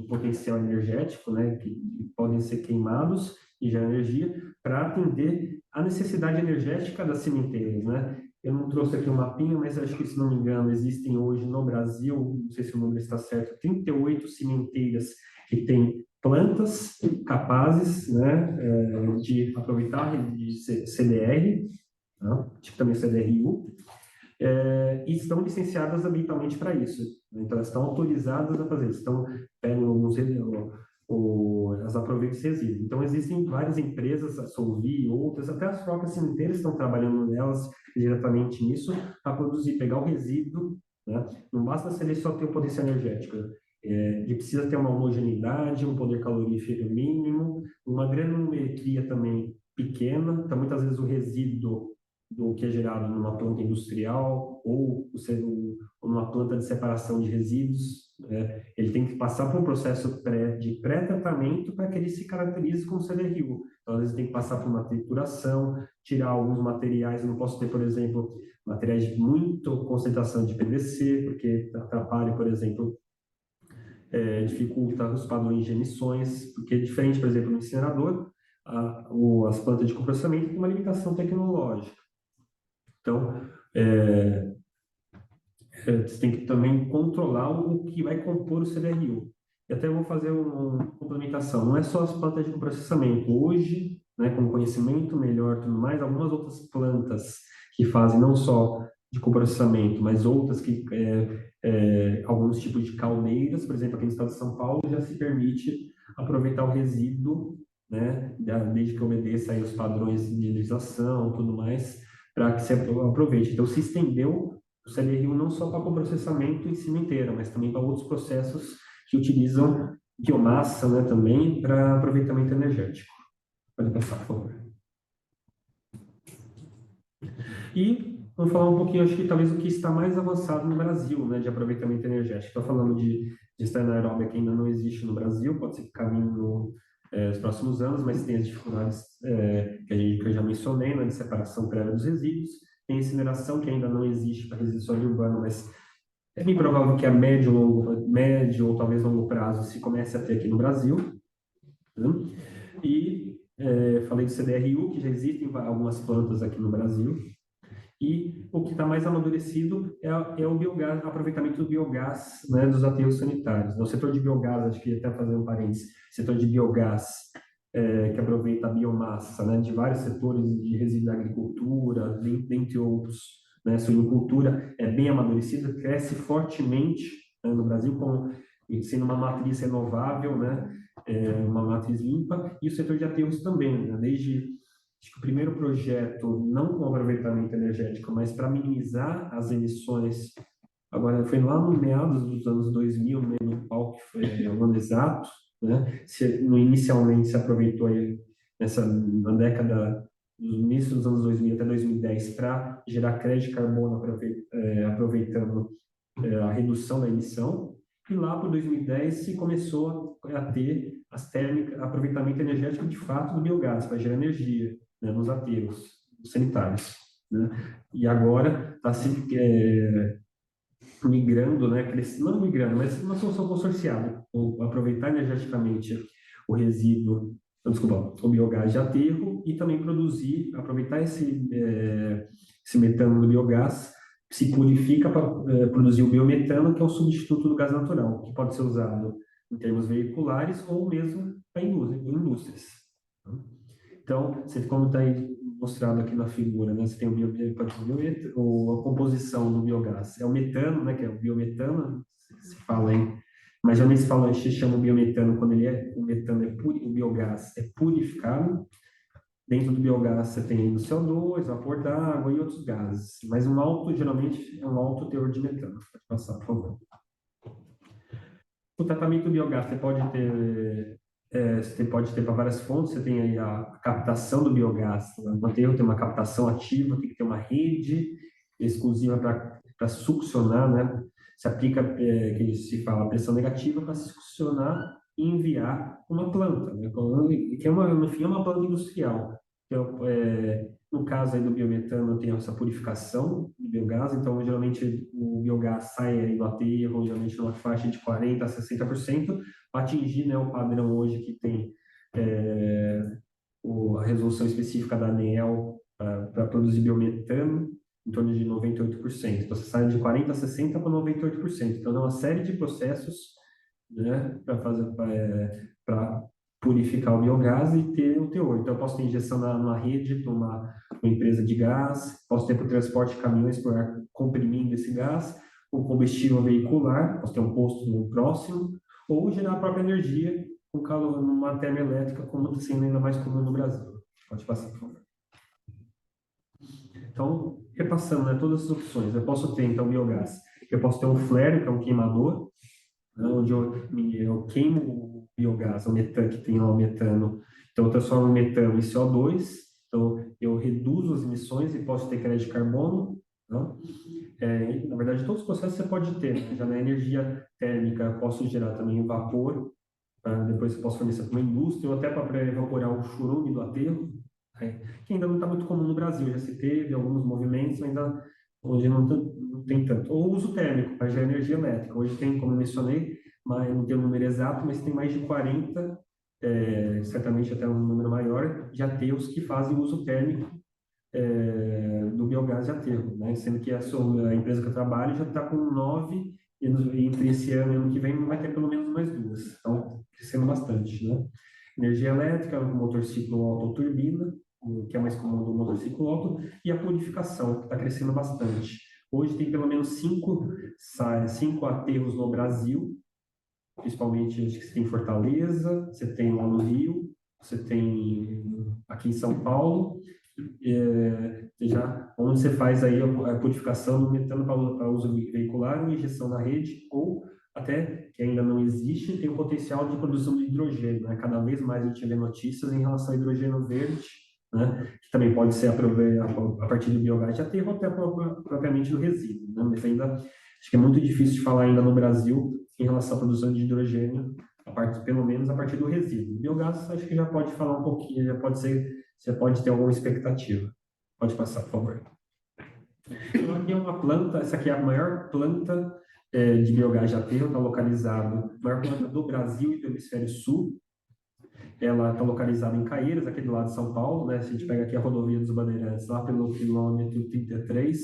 potencial energético, né, que podem ser queimados e gerar energia para atender a necessidade energética das sementeiras, né? Eu não trouxe aqui um mapinha, mas acho que, se não me engano, existem hoje no Brasil, não sei se o número está certo, 38 sementeiras que têm plantas capazes, né, de aproveitar de CDR, né, tipo também CDRU, e estão licenciadas ambientalmente para isso. Então, elas estão autorizadas a fazer isso. Então, pegam as aproveitam esse resíduo. Então, existem várias empresas, a Solvi e outras, até as próprias cemiteiras estão trabalhando nelas diretamente nisso, para produzir, pegar o resíduo, né? Não basta se ele só ter o potencial energético. Ele precisa ter uma homogeneidade, um poder calorífero mínimo, uma granulometria também pequena. Então, muitas vezes o resíduo do que é gerado numa planta industrial ou numa planta de separação de resíduos, ele tem que passar por um processo de pré-tratamento para que ele se caracterize como CDRU. Então, às vezes, tem que passar por uma trituração, tirar alguns materiais. Eu não posso ter, por exemplo, materiais de muita concentração de PVC, porque atrapalha, por exemplo, dificulta os padrões de emissões, porque é diferente, por exemplo, no incinerador, as plantas de comprocessamento têm uma limitação tecnológica. Então, você tem que também controlar o que vai compor o CDRU. E até vou fazer uma complementação. Não é só as plantas de processamento. Hoje, né, com conhecimento melhor, tudo mais, algumas outras plantas que fazem não só de coprocessamento, mas outras que alguns tipos de caldeiras, por exemplo, aqui no estado de São Paulo, já se permite aproveitar o resíduo, né, desde que obedeça aí os padrões de legislação, tudo mais, para que se aproveite. Então, se estendeu o CDRU não só para coprocessamento em cimenteira, mas também para outros processos que utilizam biomassa, né, também para aproveitamento energético. Pode passar, por favor. E vamos falar um pouquinho, acho que talvez o que está mais avançado no Brasil, né, de aproveitamento energético. Estou falando de ester anaeróbia que ainda não existe no Brasil, pode ser que caminhe nos próximos anos, mas tem as dificuldades que eu já mencionei, né, de separação prévia dos resíduos, tem incineração que ainda não existe para resíduos sólido urbano, mas é bem provável que a médio ou talvez longo prazo se comece a ter aqui no Brasil, né? E falei do CDRU, que já existem algumas plantas aqui no Brasil. E o que está mais amadurecido é o biogás, o aproveitamento do biogás, né, dos aterros sanitários. No setor de biogás, acho que até fazer um parênteses, setor de biogás, que aproveita a biomassa, né, de vários setores de resíduos da agricultura, dentre outros, né, suinocultura, é bem amadurecido, cresce fortemente, né, no Brasil, sendo uma matriz renovável, né, uma matriz limpa, e o setor de aterros também, né, acho que o primeiro projeto, não com aproveitamento energético, mas para minimizar as emissões, agora foi lá no meados dos anos 2000, no meio do pau, que foi o ano exato, né? Inicialmente se aproveitou aí na década, no início dos anos 2000 até 2010, para gerar crédito de carbono, aproveitando a redução da emissão, e lá por 2010 se começou a ter as térmicas, aproveitamento energético de fato do biogás, para gerar energia, né, nos aterros sanitários, né? E agora está se migrando, né, não migrando, mas uma solução consorciada, aproveitar energeticamente o resíduo, desculpa, o biogás de aterro e também aproveitar esse metano do biogás, se purifica para produzir o biometano, que é o substituto do gás natural, que pode ser usado em termos veiculares ou mesmo para indústrias. Então, como está aí mostrado aqui na figura, né? Você tem a composição do biogás. É o metano, né? Que é o biometano, se fala aí. Mas geralmente se chama biometano quando o metano o biogás é purificado. Dentro do biogás você tem o CO2, vapor d'água e outros gases. Mas geralmente é um alto teor de metano. Pode passar, por favor. O tratamento do biogás você pode ter para várias fontes, você tem aí a captação do biogás, no aterro tem uma captação ativa, tem que ter uma rede exclusiva para succionar, né? Se aplica, que se fala, pressão negativa para succionar e enviar uma planta, né? Que no fim é uma planta industrial. Então, no caso aí do biometano, tem essa purificação do biogás, então geralmente o biogás sai aí do aterro, geralmente numa faixa de 40% a 60%, para atingir, né, o padrão hoje que tem a resolução específica da ANEEL para produzir biometano, em torno de 98%. Então, você sai de 40% a 60% para 98%. Então, é uma série de processos, né, para purificar o biogás e ter o teor. Então, eu posso ter injeção numa rede, para uma empresa de gás, posso ter para o transporte de caminhões comprimindo esse gás, o combustível veicular, posso ter um posto no próximo, ou gerar a própria energia com calor numa termoelétrica, como está sendo ainda mais comum no Brasil. Pode passar, por favor. Então, repassando, né, todas as opções. Eu posso ter, então, biogás. Eu posso ter um flare, que é um queimador, né, onde eu queimo o biogás, o metano, que tem lá o metano. Então, eu transformo o metano em CO2. Então, eu reduzo as emissões e posso ter crédito de carbono. Né? Na verdade, todos os processos você pode ter. Né? Já na energia térmica, eu posso gerar também vapor. Depois eu posso fornecer para uma indústria ou até para evaporar o churume do aterro, né? Que ainda não está muito comum no Brasil. Já se teve alguns movimentos, mas ainda hoje não tem tanto. Ou uso térmico para gerar energia elétrica. Hoje tem, como eu mencionei, mas não tem o número exato, mas tem mais de 40, certamente até um número maior, de aterros que fazem uso térmico do biogás de aterro, né? Sendo que a empresa que eu trabalho já está com 9, e entre esse ano e ano que vem vai ter pelo menos mais 2. Então, crescendo bastante, né? Energia elétrica, o motor ciclo autoturbina, que é mais comum do motor ciclo auto, e a purificação, que está crescendo bastante. Hoje tem pelo menos 5 aterros no Brasil, principalmente acho que você tem em Fortaleza, você tem lá no Rio, você tem aqui em São Paulo, onde você faz aí a purificação do metano para uso veicular, ou injeção na rede, ou até que ainda não existe, tem o potencial de produção de hidrogênio, né? Cada vez mais a gente vê notícias em relação ao hidrogênio verde, né? Que também pode ser a partir do biogás de aterro ou até propriamente do resíduo, né? Mas ainda acho que é muito difícil de falar ainda no Brasil em relação à produção de hidrogênio, pelo menos a partir do resíduo. Biogás acho que já pode falar um pouquinho, já pode ter alguma expectativa. Pode passar, por favor. Então, aqui é uma planta, essa aqui é a maior planta de biogás de aterro, está localizado, a maior planta do Brasil e do Hemisfério Sul. Ela está localizada em Caieiras, aqui do lado de São Paulo, né? Se a gente pega aqui a rodovia dos Bandeirantes, lá pelo quilômetro 33,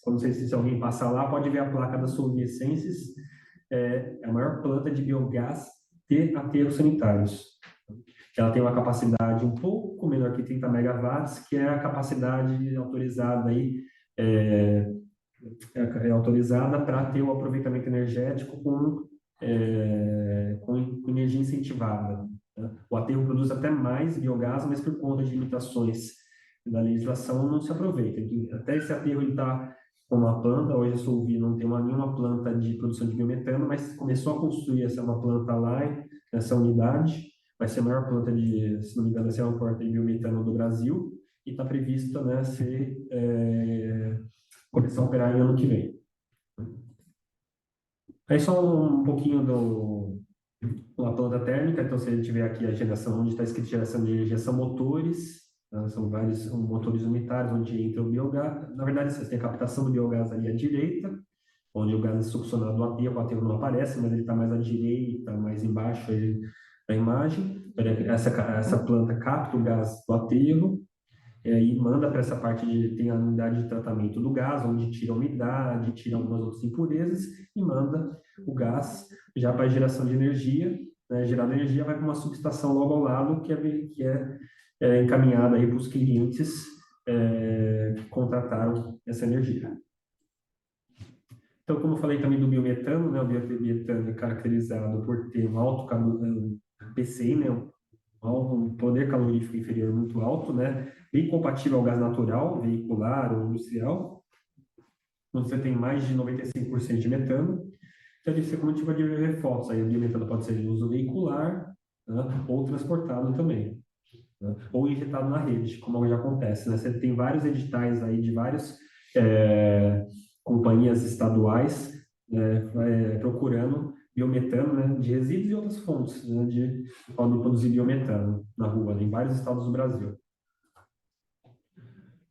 não sei se alguém passar lá, pode ver a placa da Sul-Vicenses, é a maior planta de biogás de aterros sanitários. Ela tem uma capacidade um pouco menor que 30 megawatts, que é a capacidade autorizada aí, autorizada para ter o aproveitamento energético com energia incentivada, né? O aterro produz até mais biogás, mas por conta de limitações da legislação não se aproveita. Até esse aterro está com uma planta, hoje a Solvi não tem nenhuma planta de produção de biometano, mas começou a construir uma planta lá, nessa unidade, vai ser a maior planta se não me engano, essa é uma planta de biometano do Brasil, e está prevista, né, começar a operar em ano que vem. Aí só um pouquinho da planta térmica, então se a gente vê aqui a geração, onde está escrito geração de energia, são motores, tá? São vários motores unitários, onde entra o biogás. Na verdade, você tem a captação do biogás ali à direita, onde o gás é succionado do aterro, o aterro não aparece, mas ele está mais à direita, mais embaixo aí da imagem. Essa planta capta o gás do aterro, e manda para essa parte tem a unidade de tratamento do gás, onde tira a umidade, tira algumas outras impurezas e manda o gás já para a geração de energia, né? Gerada energia vai para uma subestação logo ao lado que é encaminhada aí para os clientes que contrataram essa energia. Então, como eu falei também do biometano, né? O biometano é caracterizado por ter um alto PCI, né? Um poder calorífico inferior muito alto, né? Bem compatível ao gás natural, veicular ou industrial, onde você tem mais de 95% de metano. Então, você, como a gente pode ver fotos, aí o biometano pode ser de uso veicular, né? Ou transportado também, né? Ou injetado na rede, como já acontece, né? Você tem vários editais aí de várias companhias estaduais procurando biometano, né, de resíduos e outras fontes, né, de produzir biometano na rua, né, em vários estados do Brasil.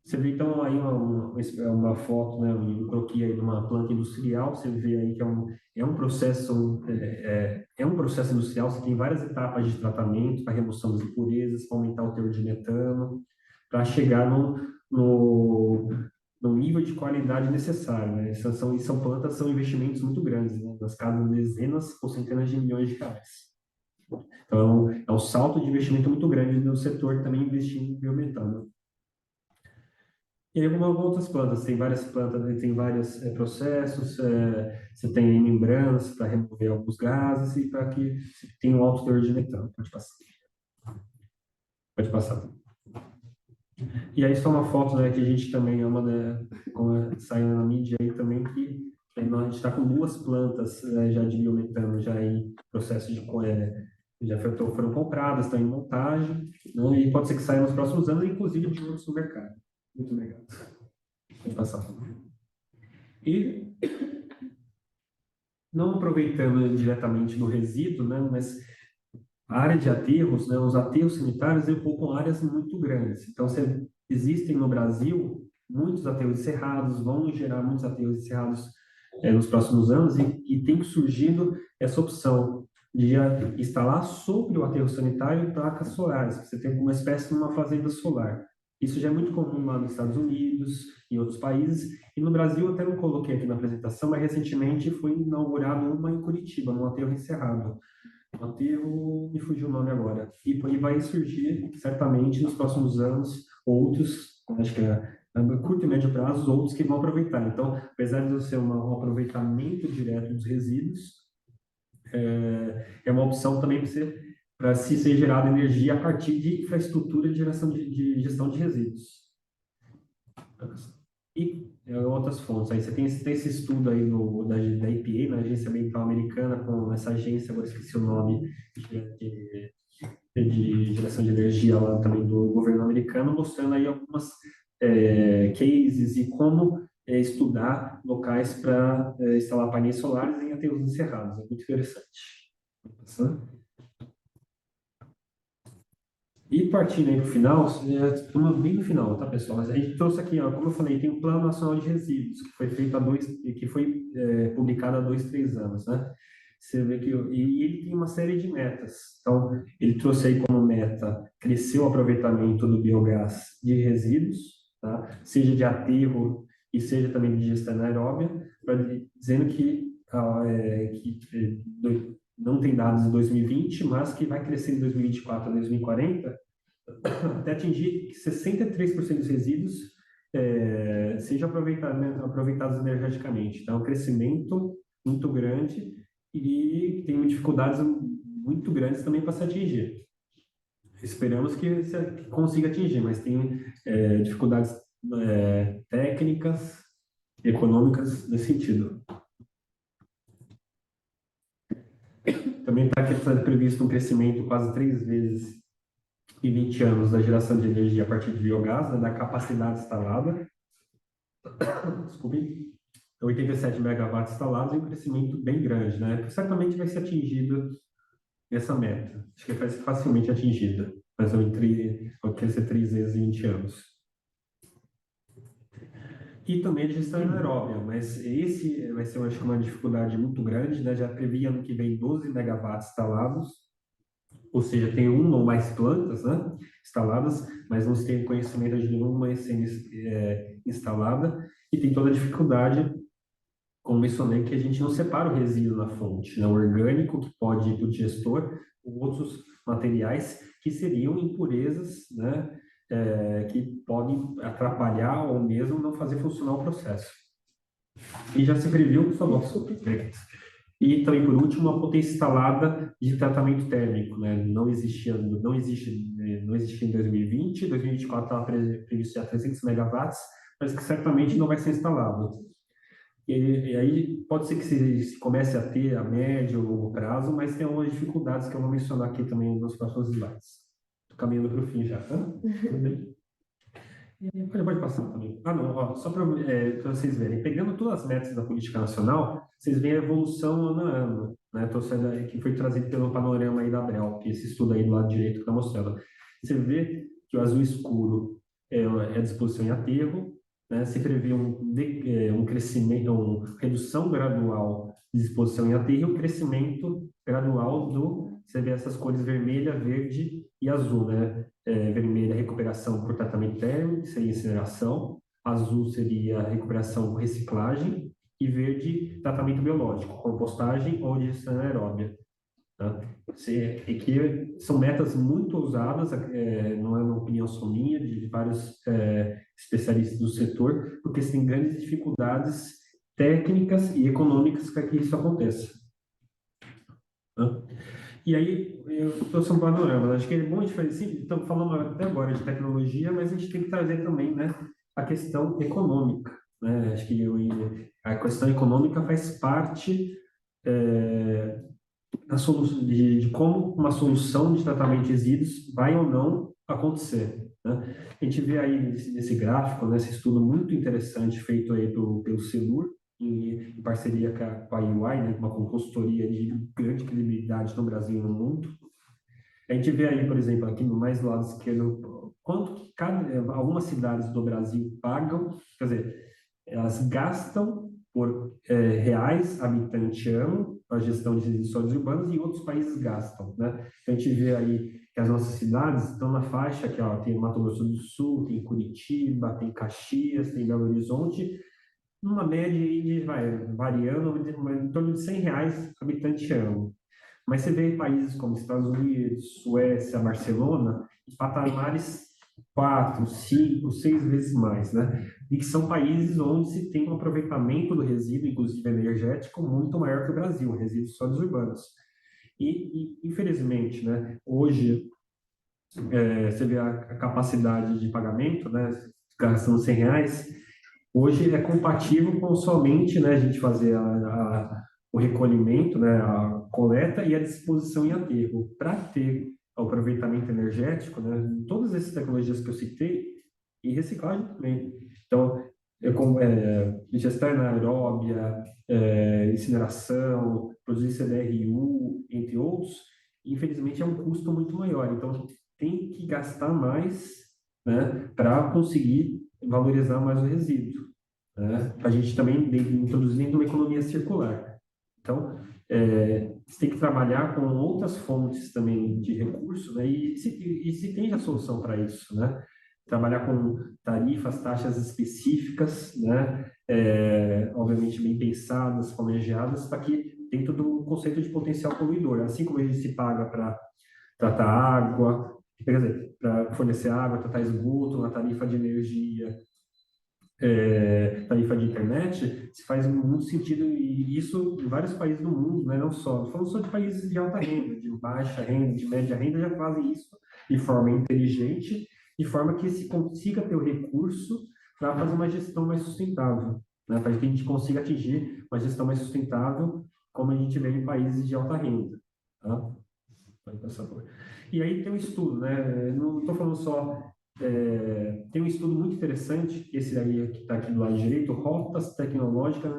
Você vê então aí uma foto, né, um croquis aí de uma planta industrial. Você vê aí que é um processo industrial. Você tem várias etapas de tratamento para remoção das impurezas, para aumentar o teor de metano, para chegar no nível de qualidade necessário, né? São plantas, são investimentos muito grandes, né? Nas casas de dezenas ou centenas de milhões de reais. Então, é um salto de investimento muito grande no setor também investir em biometano. E aí, algumas outras plantas, tem várias plantas, tem vários processos, você tem membranas para remover alguns gases e para que tenha um alto teor de metano. Pode passar. Pode passar. E aí, só uma foto, né, que a gente também ama, né, saindo na mídia aí também, que a gente está com 2 plantas já de biometano, já em processo de foram compradas, estão em montagem, né, e pode ser que saia nos próximos anos, inclusive de outros no mercado. Muito legal. Pode passar. E, não aproveitando diretamente do resíduo, né, mas a área de aterros, né, os aterros sanitários ocupam áreas muito grandes. Então, existem no Brasil muitos aterros encerrados, vão gerar muitos aterros encerrados nos próximos anos, e tem surgido essa opção de instalar sobre o aterro sanitário placas solares, que você tem uma espécie de uma fazenda solar. Isso já é muito comum lá nos Estados Unidos, em outros países, e no Brasil eu até não coloquei aqui na apresentação, mas recentemente foi inaugurado uma em Curitiba, num aterro encerrado. O aterro, me fugiu o nome agora. E vai surgir, certamente, nos próximos anos, outros, acho que a curto e médio prazo, outros que vão aproveitar. Então, apesar de ser um aproveitamento direto dos resíduos, é uma opção também para se ser gerada energia a partir de infraestrutura de gestão de resíduos. E outras fontes. Aí você tem esse estudo aí da EPA, na Agência Ambiental Americana, com essa agência, agora esqueci o nome, de, de geração de energia lá também do governo americano, mostrando aí algumas cases e como estudar locais para instalar painéis solares em aterros encerrados. É muito interessante. E partindo aí para o final, estamos bem no final, tá, pessoal? Mas a gente trouxe aqui, ó, como eu falei, tem o Plano Nacional de Resíduos, que foi feito que foi publicado há 2, 3 anos, né? Você vê que e ele tem uma série de metas. Então, ele trouxe aí como meta crescer o aproveitamento do biogás de resíduos, tá? Seja de aterro e seja também de digestão anaeróbia, dizendo que não tem dados de 2020, mas que vai crescer em 2024 a 2040 até atingir que 63% dos resíduos sejam aproveitados energeticamente. Então, é um crescimento muito grande e tem dificuldades muito grandes também para se atingir. Esperamos que se consiga atingir, mas tem dificuldades técnicas, econômicas nesse sentido. Também está previsto um crescimento quase 3 vezes em 20 anos da geração de energia a partir de biogás, né, da capacidade instalada. Desculpe. 87 megawatts instalados e um crescimento bem grande, né? Certamente vai ser atingido essa meta. Acho que vai ser facilmente atingida. Mas vai crescer 3 vezes em 20 anos. E também a gestão anaeróbia, mas esse vai ser, eu acho, uma dificuldade muito grande, né? Já previa ano que vem 12 megawatts instalados, ou seja, tem uma ou mais plantas, né, instaladas, mas não se tem conhecimento de nenhuma sendo instalada, e tem toda a dificuldade, como mencionei, que a gente não separa o resíduo na fonte, né, o orgânico, que pode ir para o digestor, outros materiais que seriam impurezas, né, que podem atrapalhar ou mesmo não fazer funcionar o processo. E já se previu, por favor, e também, por último, uma potência instalada de tratamento térmico, né? Não existe em 2020, 2024 estava previsto já 300 megawatts, mas que certamente não vai ser instalado. E aí pode ser que se comece a ter a médio ou longo prazo, mas tem algumas dificuldades que eu vou mencionar aqui também nos próximos slides. Estou caminhando para o fim já, tá? Tudo bem? Pode passar também. Ah, não, ó, só para vocês verem. Pegando todas as metas da política nacional, vocês veem a evolução ano a ano, né? Que foi trazido pelo panorama aí da Abrel, que esse estudo aí do lado direito que está mostrando. Você vê que o azul escuro é a disposição em aterro, né? Se prevê um crescimento, uma redução gradual de disposição em aterro e um crescimento gradual você vê essas cores vermelha, verde e azul, né? Vermelha, recuperação por tratamento térmico, seria incineração. Azul seria recuperação por reciclagem. E verde, tratamento biológico, compostagem ou digestão anaeróbia. Tá? E que são metas muito ousadas, não é uma opinião só minha, de vários especialistas do setor, porque tem grandes dificuldades técnicas e econômicas para que isso aconteça. Tá? E aí, eu trouxe um panorama. Acho que é bom a gente fazer assim, estamos falando até agora de tecnologia, mas a gente tem que trazer também, né, a questão econômica. Né? Acho que a questão econômica faz parte de como uma solução de tratamento de resíduos vai ou não acontecer. Né? A gente vê aí nesse gráfico, nesse estudo muito interessante feito aí pelo CELUR, em parceria com a EY, né, uma consultoria de grande credibilidade no Brasil e no mundo. A gente vê aí, por exemplo, aqui no mais lado esquerdo, quanto que algumas cidades do Brasil pagam, quer dizer, elas gastam por reais habitante ano a gestão de resíduos sólidos urbanos e outros países gastam, né? Então, a gente vê aí que as nossas cidades estão na faixa que tem Mato Grosso do Sul, tem Curitiba, tem Caxias, tem Belo Horizonte, numa média aí variando em torno de R$ 100 habitante ano. Mas você vê em países como Estados Unidos, Suécia, Barcelona, patamares 4, 5, 6 vezes mais, né? E que são países onde se tem um aproveitamento do resíduo, inclusive energético, muito maior que o Brasil, resíduos sólidos urbanos. Infelizmente, né, hoje, você vê a capacidade de pagamento, né, gastando R$ 100, hoje é compatível com somente, né, a gente fazer o recolhimento, né, a coleta e a disposição em aterro. Para ter o aproveitamento energético, né, todas essas tecnologias que eu citei, e reciclagem também. Então, gestão anaeróbia, incineração, produzir CDRU, entre outros, infelizmente é um custo muito maior. Então, tem que gastar mais, né, para conseguir valorizar mais o resíduo, né? A gente também introduzindo uma economia circular. Então, você tem que trabalhar com outras fontes também de recurso, né? E se tem a solução para isso, né? Trabalhar com tarifas, taxas específicas, né? Obviamente bem pensadas, planejadas, para que dentro do conceito de potencial poluidor, assim como a gente se paga para tratar água, quer dizer, para fornecer água, tratar esgoto, uma tarifa de energia, tarifa de internet, se faz muito sentido, e isso em vários países do mundo, né, não só, falando só de países de alta renda, de baixa renda, de média renda, já fazem isso de forma inteligente, de forma que se consiga ter o recurso para fazer uma gestão mais sustentável, né, para que a gente consiga atingir uma gestão mais sustentável, como a gente vê em países de alta renda. Tá? Pode passar por. E aí tem um estudo, né? Não estou falando só. Tem um estudo muito interessante, esse aí que está aqui do lado direito, Rotas Tecnológicas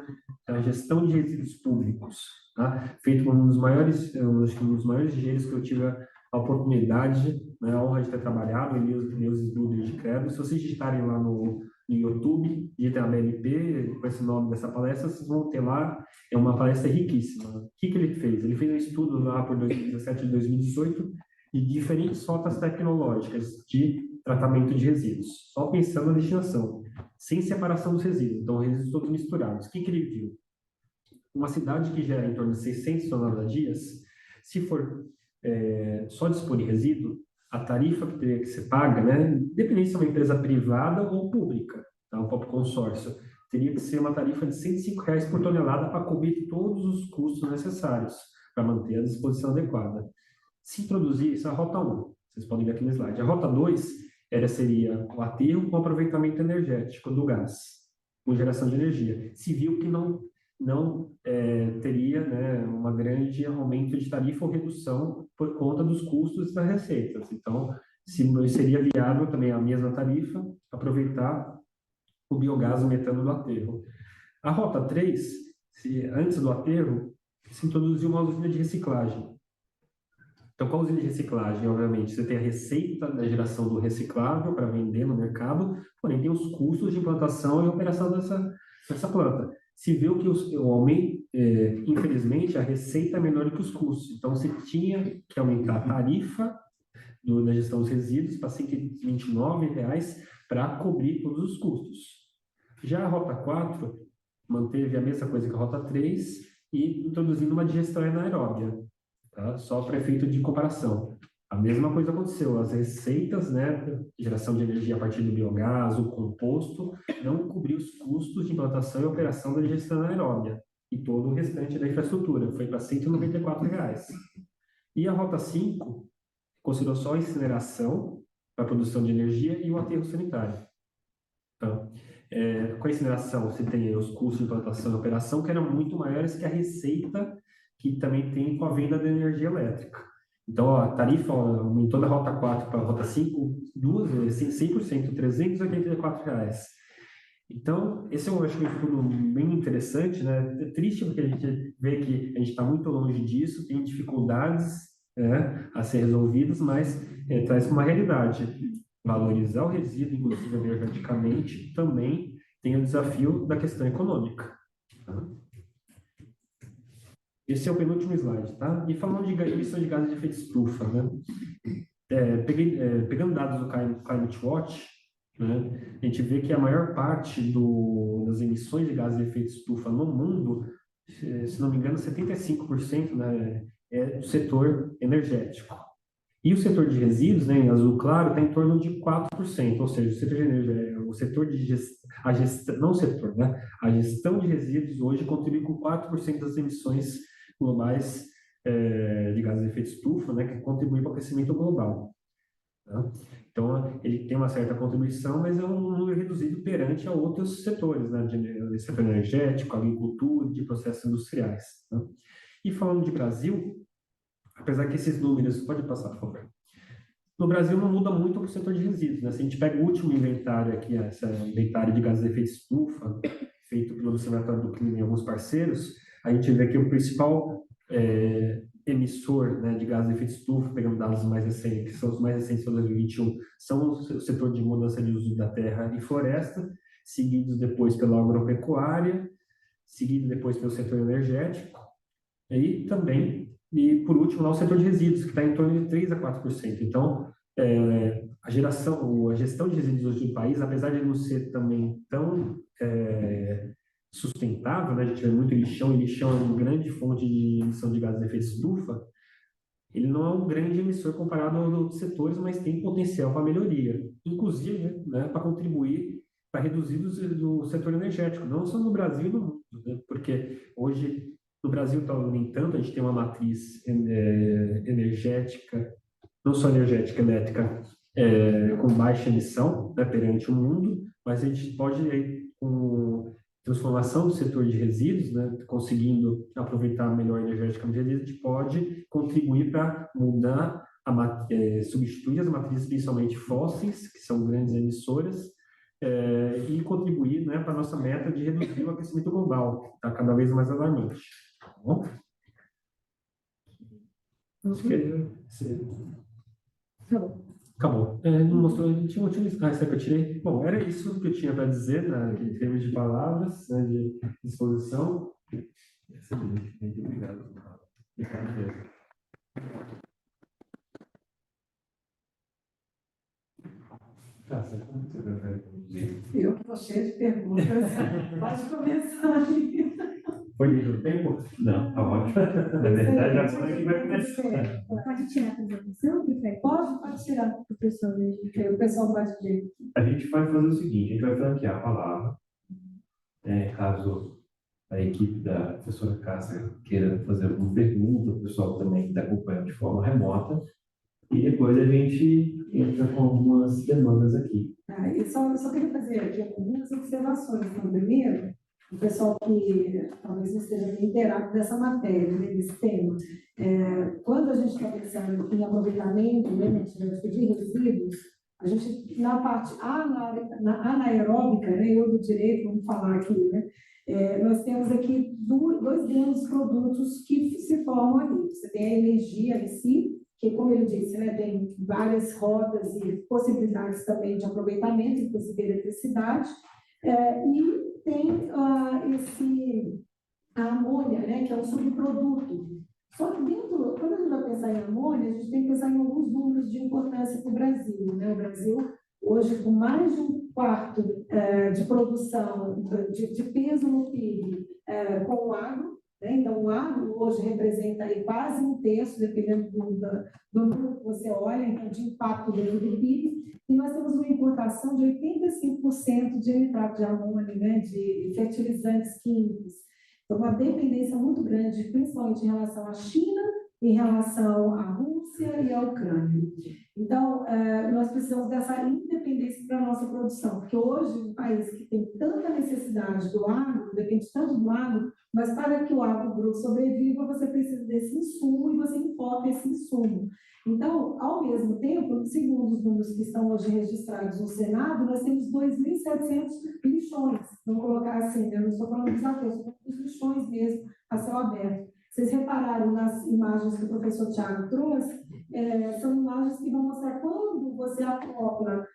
da Gestão de Resíduos Públicos, tá? Feito por um dos maiores, acho que um dos maiores engenheiros que eu tive a oportunidade, né, a honra de ter trabalhado, Elias Sbuder de Credo. Se vocês digitarem lá no YouTube, digitem a BLP, com esse nome dessa palestra, vocês vão ter lá, é uma palestra riquíssima. O que ele fez? Ele fez um estudo lá por 2017 e 2018 de diferentes rotas tecnológicas de tratamento de resíduos, só pensando na destinação, sem separação dos resíduos, então resíduos todos misturados. O que ele viu? Uma cidade que gera em torno de 600 toneladas dia, se for só dispor de resíduo, a tarifa que teria que ser paga, né, independente se é uma empresa privada ou pública, tá, um próprio consórcio, teria que ser uma tarifa de R$ 105 por tonelada para cobrir todos os custos necessários para manter a disposição adequada. Se introduzir isso, a rota 1, vocês podem ver aqui no slide. A rota 2 seria o aterro com aproveitamento energético do gás, com geração de energia. Se viu que não teria, né, uma grande aumento de tarifa ou redução por conta dos custos das receitas. Então, seria viável também a mesma tarifa aproveitar o biogás, o metano do aterro. A rota 3, antes do aterro, se introduziu uma usina de reciclagem. Então, com a usina de reciclagem, obviamente, você tem a receita da geração do reciclável para vender no mercado, porém tem os custos de implantação e operação dessa planta. Se viu que o aumento, infelizmente, a receita é menor do que os custos. Então, você tinha que aumentar a tarifa da gestão dos resíduos para R$ 129 para cobrir todos os custos. Já a Rota 4 manteve a mesma coisa que a Rota 3 e introduzindo uma digestão anaeróbia. Tá? Só para efeito de comparação. A mesma coisa aconteceu, as receitas, né, geração de energia a partir do biogás, o composto, não cobriu os custos de implantação e operação da digestão anaeróbia, e todo o restante da infraestrutura, foi para R$ 194. E a Rota 5 considerou só a incineração para a produção de energia e o aterro sanitário. Então, com a incineração, você tem os custos de implantação e operação que eram muito maiores que a receita que também tem com a venda da energia elétrica. Então, a tarifa aumentou da Rota 4 para a Rota 5 duas vezes, 100%, R$ 384. Então, esse eu acho que é um estudo bem interessante, né? É triste porque a gente vê que a gente está muito longe disso, tem dificuldades, né, a ser resolvidas, mas traz uma realidade. Valorizar o resíduo, inclusive energeticamente, também tem o desafio da questão econômica. Tá? Esse é o penúltimo slide, tá? E falando de emissão de gases de efeito estufa, né? Pegando dados do Climate Watch, né, a gente vê que a maior parte das emissões de gases de efeito estufa no mundo, se não me engano, 75%, né, é do setor energético. E o setor de resíduos, né, em azul claro, está em torno de 4%, ou seja, o setor de energia, o setor de gestão, não o setor, né, a gestão de resíduos hoje contribui com 4% das emissões globais de gases de efeito estufa, né, que contribuem para o aquecimento global. Tá? Então, ele tem uma certa contribuição, mas é um número reduzido perante a outros setores, né, de setor energético, agricultura, de processos industriais, né? E falando de Brasil, apesar que esses números, pode passar, por favor. No Brasil não muda muito para o setor de resíduos, né? Se a gente pega o último inventário aqui, esse inventário de gases de efeito estufa, feito pelo Observatório do Clima e alguns parceiros, a gente vê que o principal emissor, né, de gases de efeito estufa, pegando dados mais recentes, que são os mais recentes de 2021, são o setor de mudança de uso da terra e floresta, seguidos depois pela agropecuária, seguido depois pelo setor energético, e também, e por último, lá o setor de resíduos, que está em torno de 3 a 4%. Então, a gestão de resíduos hoje no país, apesar de não ser também tão sustentável, né? A gente vê muito lixão, e lixão é uma grande fonte de emissão de gases de efeito estufa, ele não é um grande emissor comparado aos outros setores, mas tem potencial para melhoria, inclusive, né, para contribuir para reduzir do setor energético, não só no Brasil e no mundo, né? Porque hoje, no Brasil, no entanto, a gente tem uma matriz energética, não só energética, elétrica, com baixa emissão, né, perante o mundo, mas a gente pode, com transformação do setor de resíduos, né, conseguindo aproveitar melhor energeticamente resíduos, a gente pode contribuir para mudar, substituir as matrizes, principalmente fósseis, que são grandes emissoras, e contribuir, né, para a nossa meta de reduzir o aquecimento global, que está cada vez mais alarmante. Tá bom? Acabou. Não mostrou, tinha essa que eu tirei. Bom, era isso que eu tinha para dizer, né, em termos de palavras, né, de exposição. Excelente, obrigado. Tá, você prefere conduzir? Eu que estou cheia de perguntas. Pode começar. Foi livre o tempo? Não, tá ótimo. Na verdade, agora é que vai começar. Pode tirar a apresentação, prefere? Pode tirar. O pessoal veja. Porque o pessoal pode ver. A gente vai fazer o seguinte, a gente vai franquear a palavra, caso a equipe da professora Cássia queira fazer alguma pergunta, o pessoal também está acompanhando de forma remota, e depois a gente entra com algumas demandas aqui. Eu só queria fazer aqui algumas observações. Então, primeiro, o pessoal que talvez não esteja bem inteirado dessa matéria, né, desse tema. Quando a gente está pensando em aproveitamento, né, de resíduos, a gente, na parte anaeróbica, né, eu do direito, vamos falar aqui, né, nós temos aqui dois grandes produtos que se formam ali. Você tem a energia em si, que, como ele disse, né, tem várias rodas e possibilidades também de aproveitamento, inclusive eletricidade, e tem a amônia, né, que é um subproduto. Só que dentro, quando a gente vai pensar em amônia, a gente tem que pensar em alguns números de importância para o Brasil, né? O Brasil, hoje, com mais de um quarto de produção, de peso no PIB, com o agro, né? Então, o agro hoje representa aí quase um terço, dependendo do número que você olha, então, de impacto dentro do PIB. E nós temos uma importação de 85% de nitrato de amônio, né, de fertilizantes químicos. Então, uma dependência muito grande, principalmente em relação à China, em relação à Rússia e à Ucrânia. Então, nós precisamos dessa independência para a nossa produção, porque hoje, um país que tem tanta necessidade do agro, depende tanto do agro, mas para que o agro sobreviva, você precisa desse insumo e você importa esse insumo. Então, ao mesmo tempo, segundo os números que estão hoje registrados no Senado, nós temos 2.700 lixões, vamos colocar assim, né? Eu não estou falando dos aterros, estou falando dos lixões mesmo, a céu aberto. Vocês repararam nas imagens que o professor Thiago trouxe, são imagens que vão mostrar quando você acopla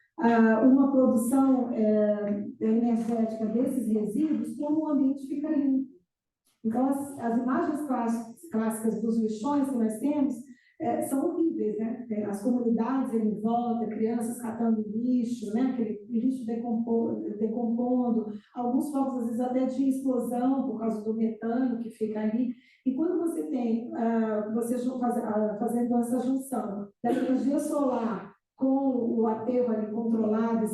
uma produção energética desses resíduos, como o ambiente fica limpo. Então, as imagens clássicas dos lixões que nós temos são horríveis, né? As comunidades em volta, crianças catando lixo, né? Aquele lixo decompondo, alguns focos, às vezes, até de explosão por causa do metano que fica ali. E quando você tem, fazendo essa junção da energia solar com o aterro ali controlado,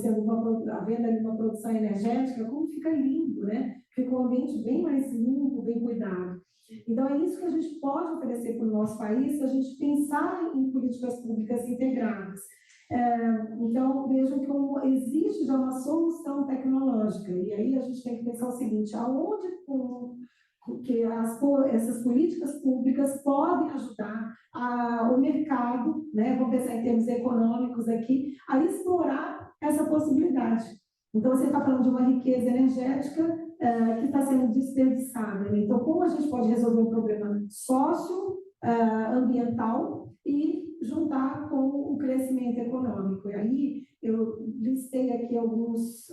havendo ali uma produção energética, como fica lindo, né? Fica um ambiente bem mais limpo, bem cuidado. Então, é isso que a gente pode oferecer para o nosso país se a gente pensar em políticas públicas integradas. Então, vejam como existe já uma solução tecnológica, e aí a gente tem que pensar o seguinte, aonde que essas políticas públicas podem ajudar o mercado, né, vamos pensar em termos econômicos aqui, a explorar essa possibilidade. Então, você está falando de uma riqueza energética que está sendo desperdiçada, né? Então, como a gente pode resolver um problema socioambiental e juntar com o crescimento econômico? E aí, eu listei aqui alguns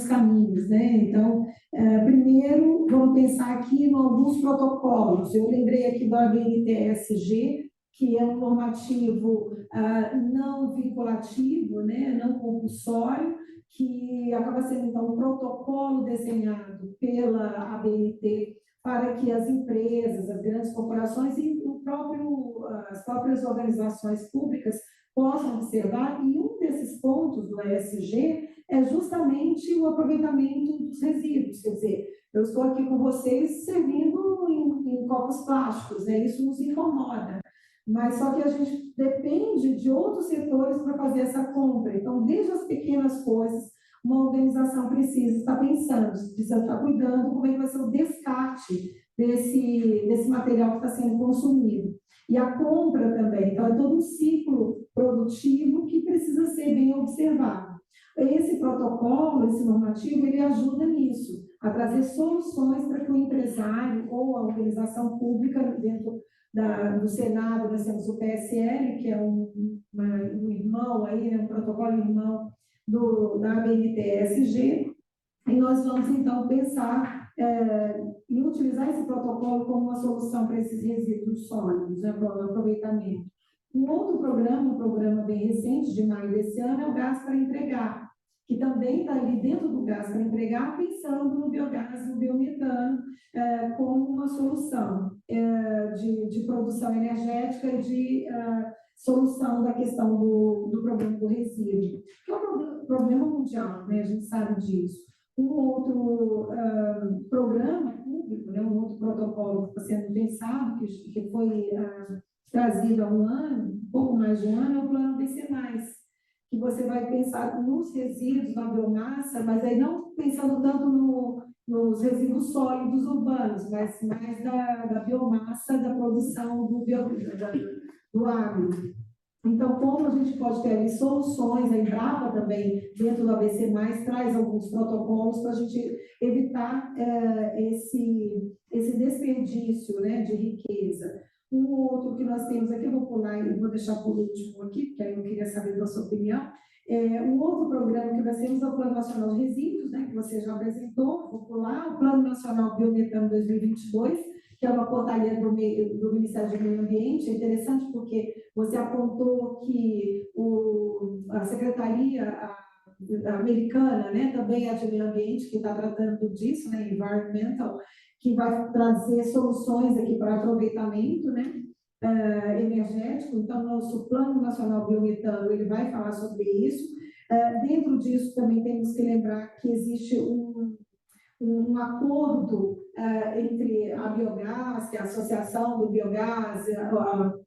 caminhos, né? Então, primeiro, vamos pensar aqui em alguns protocolos. Eu lembrei aqui do ABNTSG, que é um normativo não vinculativo, né? Não compulsório, que acaba sendo, então, um protocolo desenhado pela ABNT para que as empresas, as grandes corporações e as próprias organizações públicas possam observar, e um desses pontos do ESG é justamente o aproveitamento dos resíduos, quer dizer, eu estou aqui com vocês servindo em copos plásticos, né? Isso nos incomoda, mas só que a gente depende de outros setores para fazer essa compra, então, desde as pequenas coisas, uma organização precisa estar pensando, precisa estar cuidando como é que vai ser o descarte desse material que está sendo consumido. E a compra também, então é todo um ciclo produtivo que precisa ser bem observado. Esse protocolo, esse normativo, ele ajuda nisso, a trazer soluções para que o empresário ou a organização pública, dentro do Senado, nós temos o PSL, que é um irmão aí, né, um protocolo irmão da ABNTSG, e nós vamos, então, pensar em utilizar esse protocolo como uma solução para esses resíduos sólidos, né, para o aproveitamento. Um outro programa, um programa bem recente, de maio desse ano, é o Gás para Entregar, que também está ali dentro do Gás para Entregar, pensando no biogás, no biometano, como uma solução de produção energética e de solução da questão do problema do resíduo, que é um problema mundial, né? A gente sabe disso. Um outro programa público, né? Um outro protocolo que está sendo pensado, que foi trazido há um ano, um pouco mais de um ano, é o Plano BC+, que você vai pensar nos resíduos, na biomassa, mas aí não pensando tanto nos resíduos sólidos urbanos, mas mais da biomassa, da produção do agro. Então, como a gente pode ter ali soluções, a Embrapa também, dentro do ABC+, traz alguns protocolos para a gente evitar esse desperdício, né, de riqueza. Um outro que nós temos aqui, eu vou pular e vou deixar por último aqui, porque aí eu queria saber da sua opinião. Um outro programa que nós temos é o Plano Nacional de Resíduos, né, que você já apresentou, vou pular, o Plano Nacional Biometano 2022, que é uma portaria do Ministério do Meio Ambiente. É interessante porque você apontou que a Secretaria americana, né, também é de meio ambiente, que está tratando disso, né, environmental, que vai trazer soluções aqui para aproveitamento, né, energético. Então, nosso Plano Nacional Biometano, ele vai falar sobre isso. Dentro disso, também temos que lembrar que existe um acordo entre a Biogás, que é a Associação do Biogás,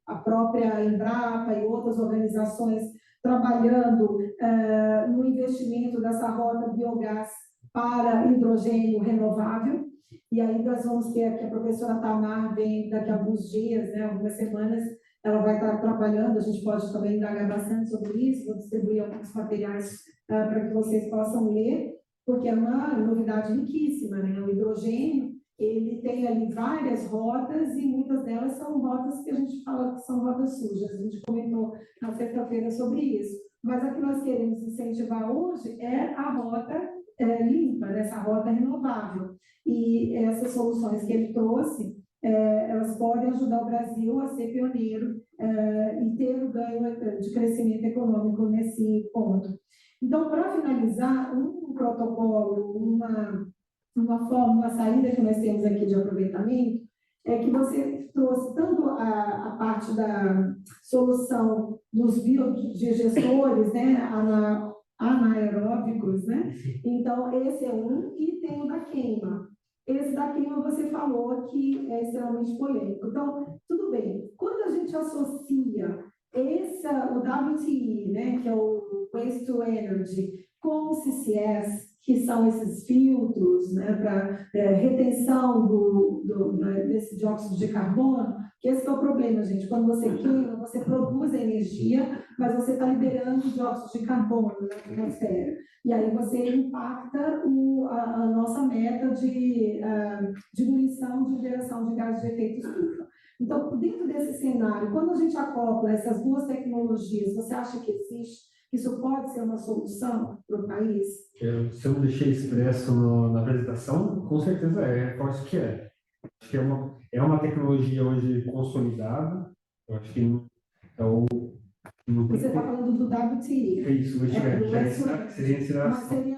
a própria Embrapa e outras organizações trabalhando no investimento dessa rota biogás para hidrogênio renovável. E aí nós vamos ter aqui a professora Tamar, vem daqui a alguns dias, né, algumas semanas, ela vai estar trabalhando, a gente pode também indagar bastante sobre isso, vou distribuir alguns materiais para que vocês possam ler, porque é uma novidade riquíssima, né? O hidrogênio, ele tem ali várias rotas e muitas delas são rotas que a gente fala que são rotas sujas. A gente comentou na sexta-feira sobre isso. Mas a que nós queremos incentivar hoje é a rota limpa, essa rota renovável. E essas soluções que ele trouxe, elas podem ajudar o Brasil a ser pioneiro e ter o ganho de crescimento econômico nesse ponto. Então, para finalizar, um protocolo, uma forma, uma saída que nós temos aqui de aproveitamento, é que você trouxe tanto a parte da solução dos biodigestores, né, anaeróbicos, né? Então, esse é um, e tem o da queima. Esse da queima você falou que é extremamente polêmico. Então, tudo bem. Quando a gente associa o WTE, né, que é o Waste to Energy, com o CCS, que são esses filtros, né, para retenção desse dióxido de carbono, que esse é o problema, gente. Quando você queima, você produz energia, mas você está liberando dióxido de carbono na atmosfera. E aí você impacta a nossa meta de diminuição de geração de gases de efeito estufa. Então, dentro desse cenário, quando a gente acopla essas duas tecnologias, você acha que isso pode ser uma solução para o país? Se eu não deixei expresso na apresentação, com certeza aposto que é. Acho que é uma tecnologia hoje consolidada. Eu acho que é o. Você está falando do WTE. É isso, seria incineração. Mas seria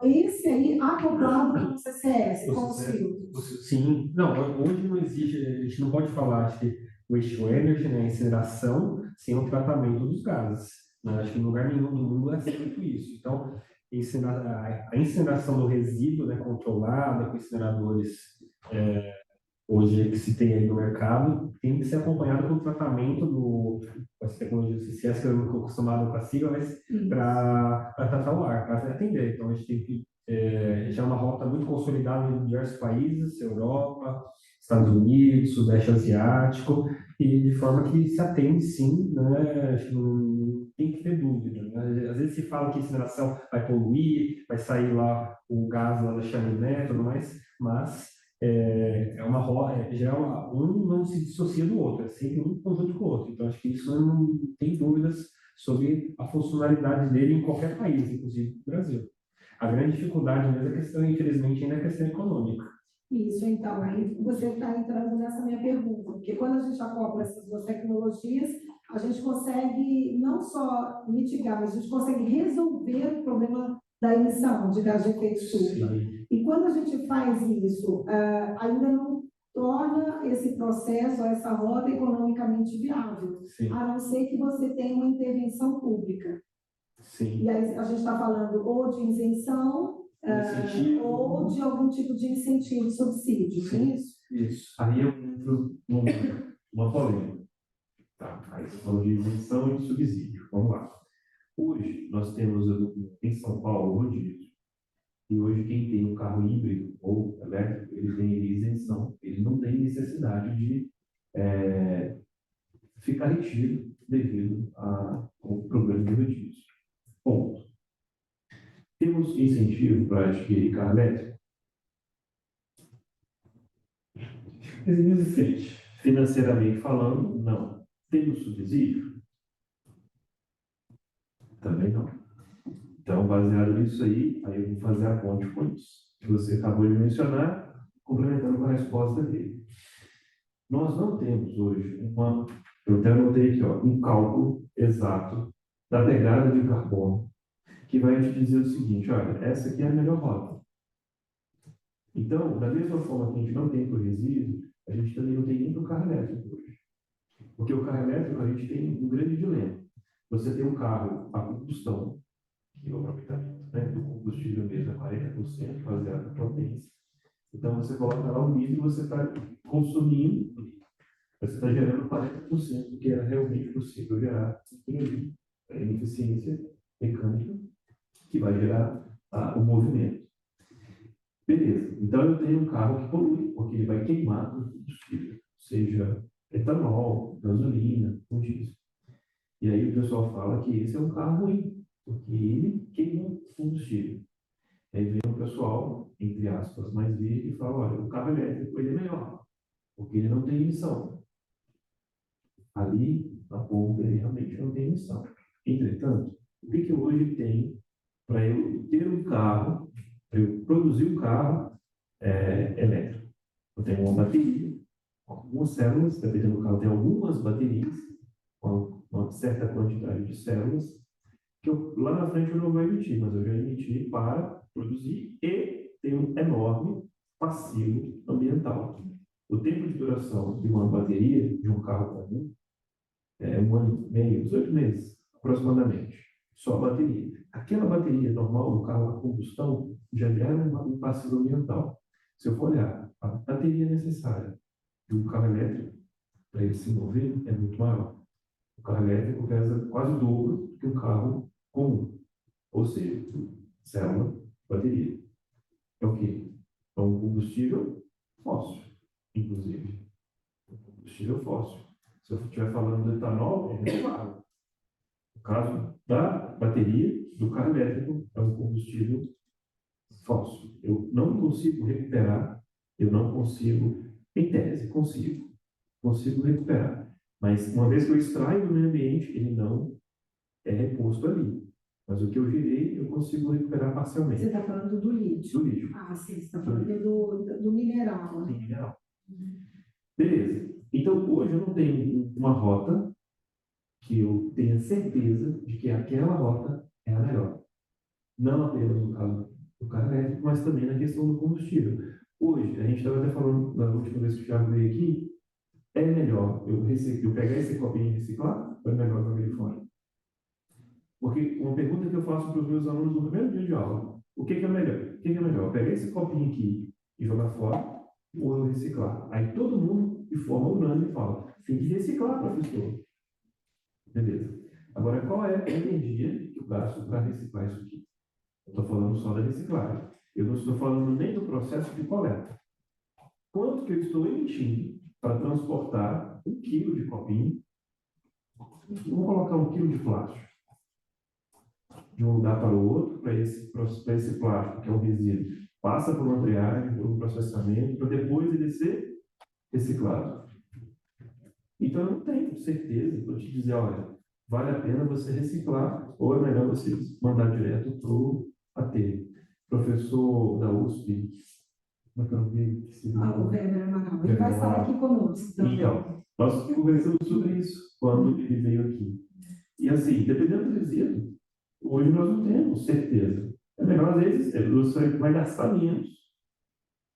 esse aí acoplado com o CCS, com os filtros. Sim, não, hoje não existe, a gente não pode falar de waste to energy, né, incineração, sem o tratamento dos gases. Né? Acho que em lugar nenhum do mundo é feito isso. Então, a incineração do resíduo, né, controlada, com incineradores hoje que se tem aí no mercado, tem que ser acompanhado com o tratamento com essa tecnologia do CCS, que eu não estou acostumado com a sigla, mas para tratar o ar, para atender. Então, a gente tem que já é uma rota muito consolidada em diversos países, Europa, Estados Unidos, Sudeste Asiático, e de forma que se atende sim, né? Acho que não tem que ter dúvida. Né? Às vezes se fala que a incineração vai poluir, vai sair lá o gás lá da chaminé e tudo mais, mas é uma roda, um não se dissocia do outro, é sempre um conjunto com o outro. Então, acho que isso não tem dúvidas sobre a funcionalidade dele em qualquer país, inclusive no Brasil. A grande dificuldade mesmo é a questão, infelizmente, ainda é a questão econômica. Isso, então, aí você está entrando nessa minha pergunta, porque quando a gente acopla essas duas tecnologias, a gente consegue não só mitigar, mas a gente consegue resolver o problema da emissão de gás de efeito estufa. E quando a gente faz isso, ainda não torna esse processo, essa rota economicamente viável, Sim. a não ser que você tenha uma intervenção pública. Sim. E aí a gente está falando ou de isenção, ou de algum tipo de incentivo, subsídio, sim, é isso? Isso. Aí eu entro numa polêmica. Tá? Aí você falou de isenção e de subsídio. Vamos lá. Hoje, nós temos em São Paulo o rodízio. E hoje, quem tem um carro híbrido ou elétrico, ele tem isenção. Ele não tem necessidade de ficar retido devido ao problema do rodízio. Ponto. Temos incentivo para adquirir carro elétrico? Inexistente. Financeiramente falando, não. Temos subsídio? Também não. Então, baseado nisso aí eu vou fazer a ponte com isso, que você acabou de mencionar, complementando com a resposta dele. Nós não temos hoje eu até anotei aqui, um cálculo exato da pegada de carbono, que vai te dizer o seguinte, olha, essa aqui é a melhor rota. Então, da mesma forma que a gente não tem para o resíduo, a gente também não tem nem para o carro elétrico hoje. Porque o carro elétrico, a gente tem um grande dilema. Você tem um carro a combustão, que é o aproveitamento, né, do combustível mesmo é 40%, baseado na potência. Então, você coloca lá o litro e você está consumindo, você está gerando 40% do que era realmente possível gerar por ali. A ineficiência mecânica que vai gerar o movimento. Beleza. Então, eu tenho um carro que polui, porque ele vai queimar o combustível, seja etanol, gasolina, ou diesel. E aí o pessoal fala que esse é um carro ruim, porque ele queima combustível. Aí vem o pessoal, entre aspas, mais verde e fala, olha, o carro elétrico ele é melhor, porque ele não tem emissão. Ali, na ponta, ele realmente não tem emissão. Entretanto, o que hoje tem para eu ter um carro, para eu produzir um carro elétrico? Eu tenho uma bateria, algumas células, dependendo do carro, tem algumas baterias, com uma certa quantidade de células, que lá na frente eu não vou emitir, mas eu já emiti para produzir e ter um enorme passivo ambiental. O tempo de duração de uma bateria de um carro comum é 1 ano e meio, 18 meses, aproximadamente. Só a bateria. Aquela bateria normal do carro a combustão já gera um passivo ambiental. Se eu for olhar, a bateria necessária de um carro elétrico para ele se mover é muito maior. O carro elétrico pesa quase o dobro do que o carro comum. Ou seja, célula, bateria. É o quê? É um combustível fóssil, inclusive. Um combustível fóssil. Se eu estiver falando do etanol, é renovável. No caso da bateria, do carro elétrico, é um combustível fóssil. Eu não consigo recuperar, eu não consigo, em tese, consigo recuperar. Mas uma vez que eu extraio do meio ambiente, ele não é reposto ali. Mas o que eu gerei, eu consigo recuperar parcialmente. Você está falando do lítio. Do lítio. Ah, sim, você está falando do mineral, né? Sim, mineral. Beleza. Então, hoje eu não tenho uma rota que eu tenha certeza de que aquela rota é a melhor. Não apenas no caso do carro elétrico, mas também na questão do combustível. Hoje, a gente estava até falando, na última vez que o Thiago veio aqui, é melhor eu pegar esse copinho e reciclar ou é melhor jogar ele fora? Porque uma pergunta que eu faço para os meus alunos no primeiro dia de aula, o que é melhor? O que é melhor? Pegar esse copinho aqui e jogar fora ou eu reciclar? Aí todo mundo, de forma unânime, fala, tem que reciclar, professor. Beleza. Agora, qual é a energia que eu gasto para reciclar isso aqui? Eu estou falando só da reciclagem. Eu não estou falando nem do processo de coleta. Quanto que eu estou emitindo para transportar 1 quilo de copinho? Vamos colocar 1 quilo de plástico de um lugar para o outro, para esse plástico, que é um resíduo, passa por uma triagem, por um processamento, para depois ele ser reciclado. Então, eu não tenho certeza para te dizer, olha, vale a pena você reciclar ou é melhor você mandar direto para o aterro. Professor da USP, como é que eu não vi? O Weber Amaral. Ele vai estar aqui conosco também. Então, nós conversamos sobre isso quando ele veio aqui. E assim, dependendo do resíduo, hoje nós não temos certeza. É melhor, às vezes, você vai gastar menos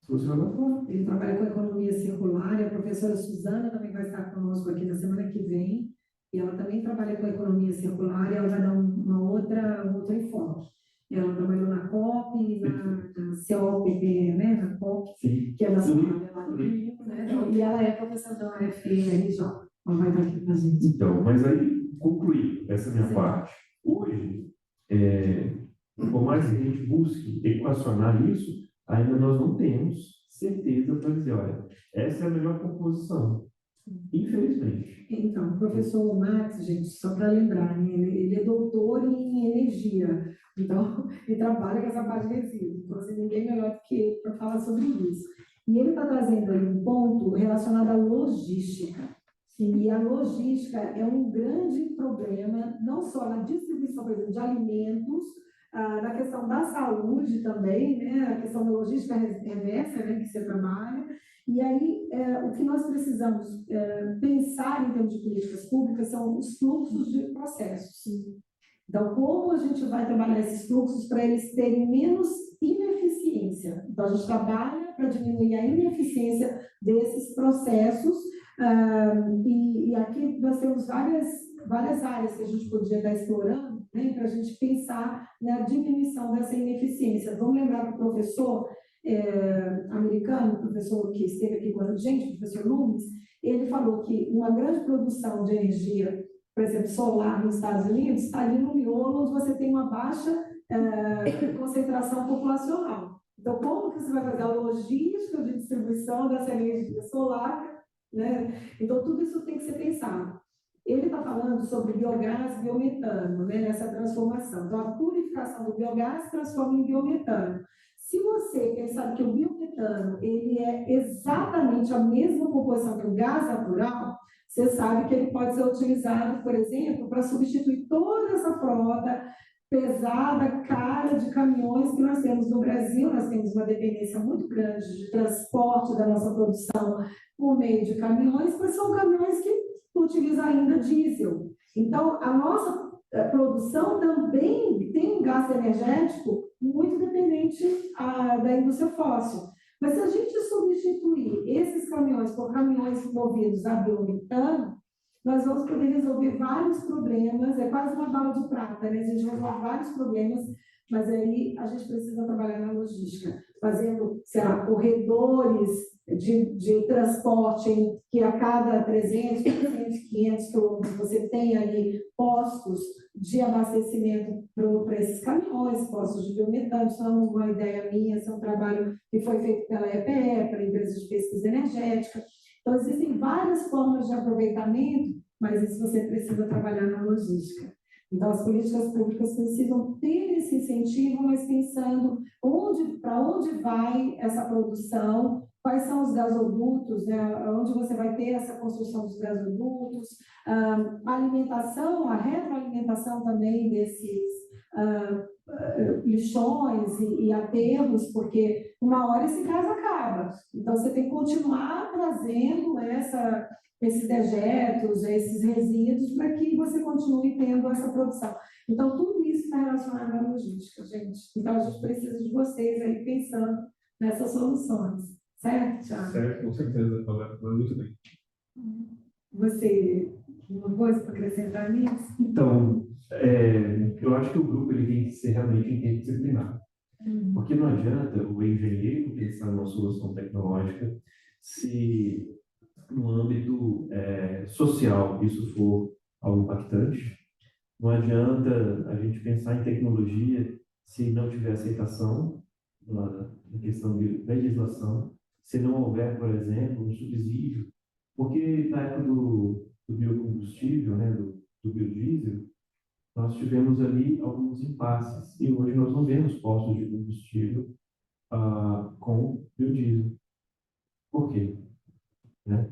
se você jogar fora. Ele trabalha com economia circular e a professora Suzana também vai estar conosco aqui na semana que vem. E ela também trabalha com economia circular e ela vai dar um outro enfoque. Ela trabalhou na COP, na COPP, né? Na COP, Sim. que é da Somália lá no Rio, né? E ela é professora da UFRJ. Ela vai estar aqui com a gente. Então, mas aí, concluir essa minha parte. Hoje, por mais que a gente busque equacionar isso, ainda nós não temos certeza para dizer, olha, essa é a melhor composição. Infelizmente. Então, o professor Max, gente, só para lembrar, né, ele é doutor em energia, então ele trabalha com essa parte de resíduos, então assim, ninguém melhor do que ele para falar sobre isso. E ele está trazendo aí um ponto relacionado à logística. E a logística é um grande problema, não só na distribuição, por exemplo, de alimentos, na questão da saúde também, né, a questão da logística reversa, né, que você trabalha. E aí, o que nós precisamos pensar em termos de políticas públicas são os fluxos de processos. Então, como a gente vai trabalhar esses fluxos para eles terem menos ineficiência? Então, a gente trabalha para diminuir a ineficiência desses processos, e aqui nós temos várias áreas que a gente podia estar explorando, né, para a gente pensar na diminuição dessa ineficiência. Vamos lembrar que o professor americano, o professor que esteve aqui com a gente, o professor Loomis, ele falou que uma grande produção de energia, por exemplo, solar nos Estados Unidos, está ali no miolo onde você tem uma baixa concentração populacional. Então, como que você vai fazer a logística de distribuição dessa energia solar, né? Então, tudo isso tem que ser pensado. Ele está falando sobre biogás e biometano, né, nessa transformação. Então, a purificação do biogás se transforma em biometano. Se você pensar que o biometano ele é exatamente a mesma composição que o gás natural, você sabe que ele pode ser utilizado, por exemplo, para substituir toda essa frota pesada, cara de caminhões que nós temos no Brasil. Nós temos uma dependência muito grande de transporte da nossa produção por meio de caminhões, mas são caminhões que utilizam ainda diesel. Então, a nossa produção também tem um gasto energético muito dependente da indústria fóssil. Mas se a gente substituir esses caminhões por caminhões movidos a biometano, nós vamos poder resolver vários problemas, é quase uma bala de prata, né? A gente resolve vários problemas mas aí a gente precisa trabalhar na logística, fazendo, sei lá, corredores de transporte em que a cada 300, 400, 500 quilômetros você tem ali postos de abastecimento para esses caminhões, postos de biometano. Isso não é uma ideia minha, esse é um trabalho que foi feito pela EPE, pela Empresa de Pesquisa Energética. Então, existem várias formas de aproveitamento, mas isso você precisa trabalhar na logística. Então, as políticas públicas precisam ter esse incentivo, mas pensando para onde vai essa produção, quais são os gasodutos, né? Onde você vai ter essa construção dos gasodutos, a alimentação, a retroalimentação também desses lixões e aterros, porque uma hora esse gás acaba. Então, você tem que continuar trazendo esses dejetos, esses resíduos, para que você continue tendo essa produção. Então, tudo isso está relacionado à logística, gente. Então, a gente precisa de vocês aí pensando nessas soluções. Certo, Thiago? Certo, com certeza, falando muito bem. Você, uma coisa para acrescentar nisso? Então, eu acho que o grupo ele tem que ser realmente interdisciplinar. Porque não adianta o engenheiro pensar numa solução tecnológica se no âmbito social isso for algo impactante. Não adianta a gente pensar em tecnologia se não tiver aceitação na questão de legislação, se não houver, por exemplo, um subsídio. Porque na época do biocombustível, né, do biodiesel, nós tivemos ali alguns impasses. E hoje nós não vemos postos de combustível com biodiesel. Por quê? Né?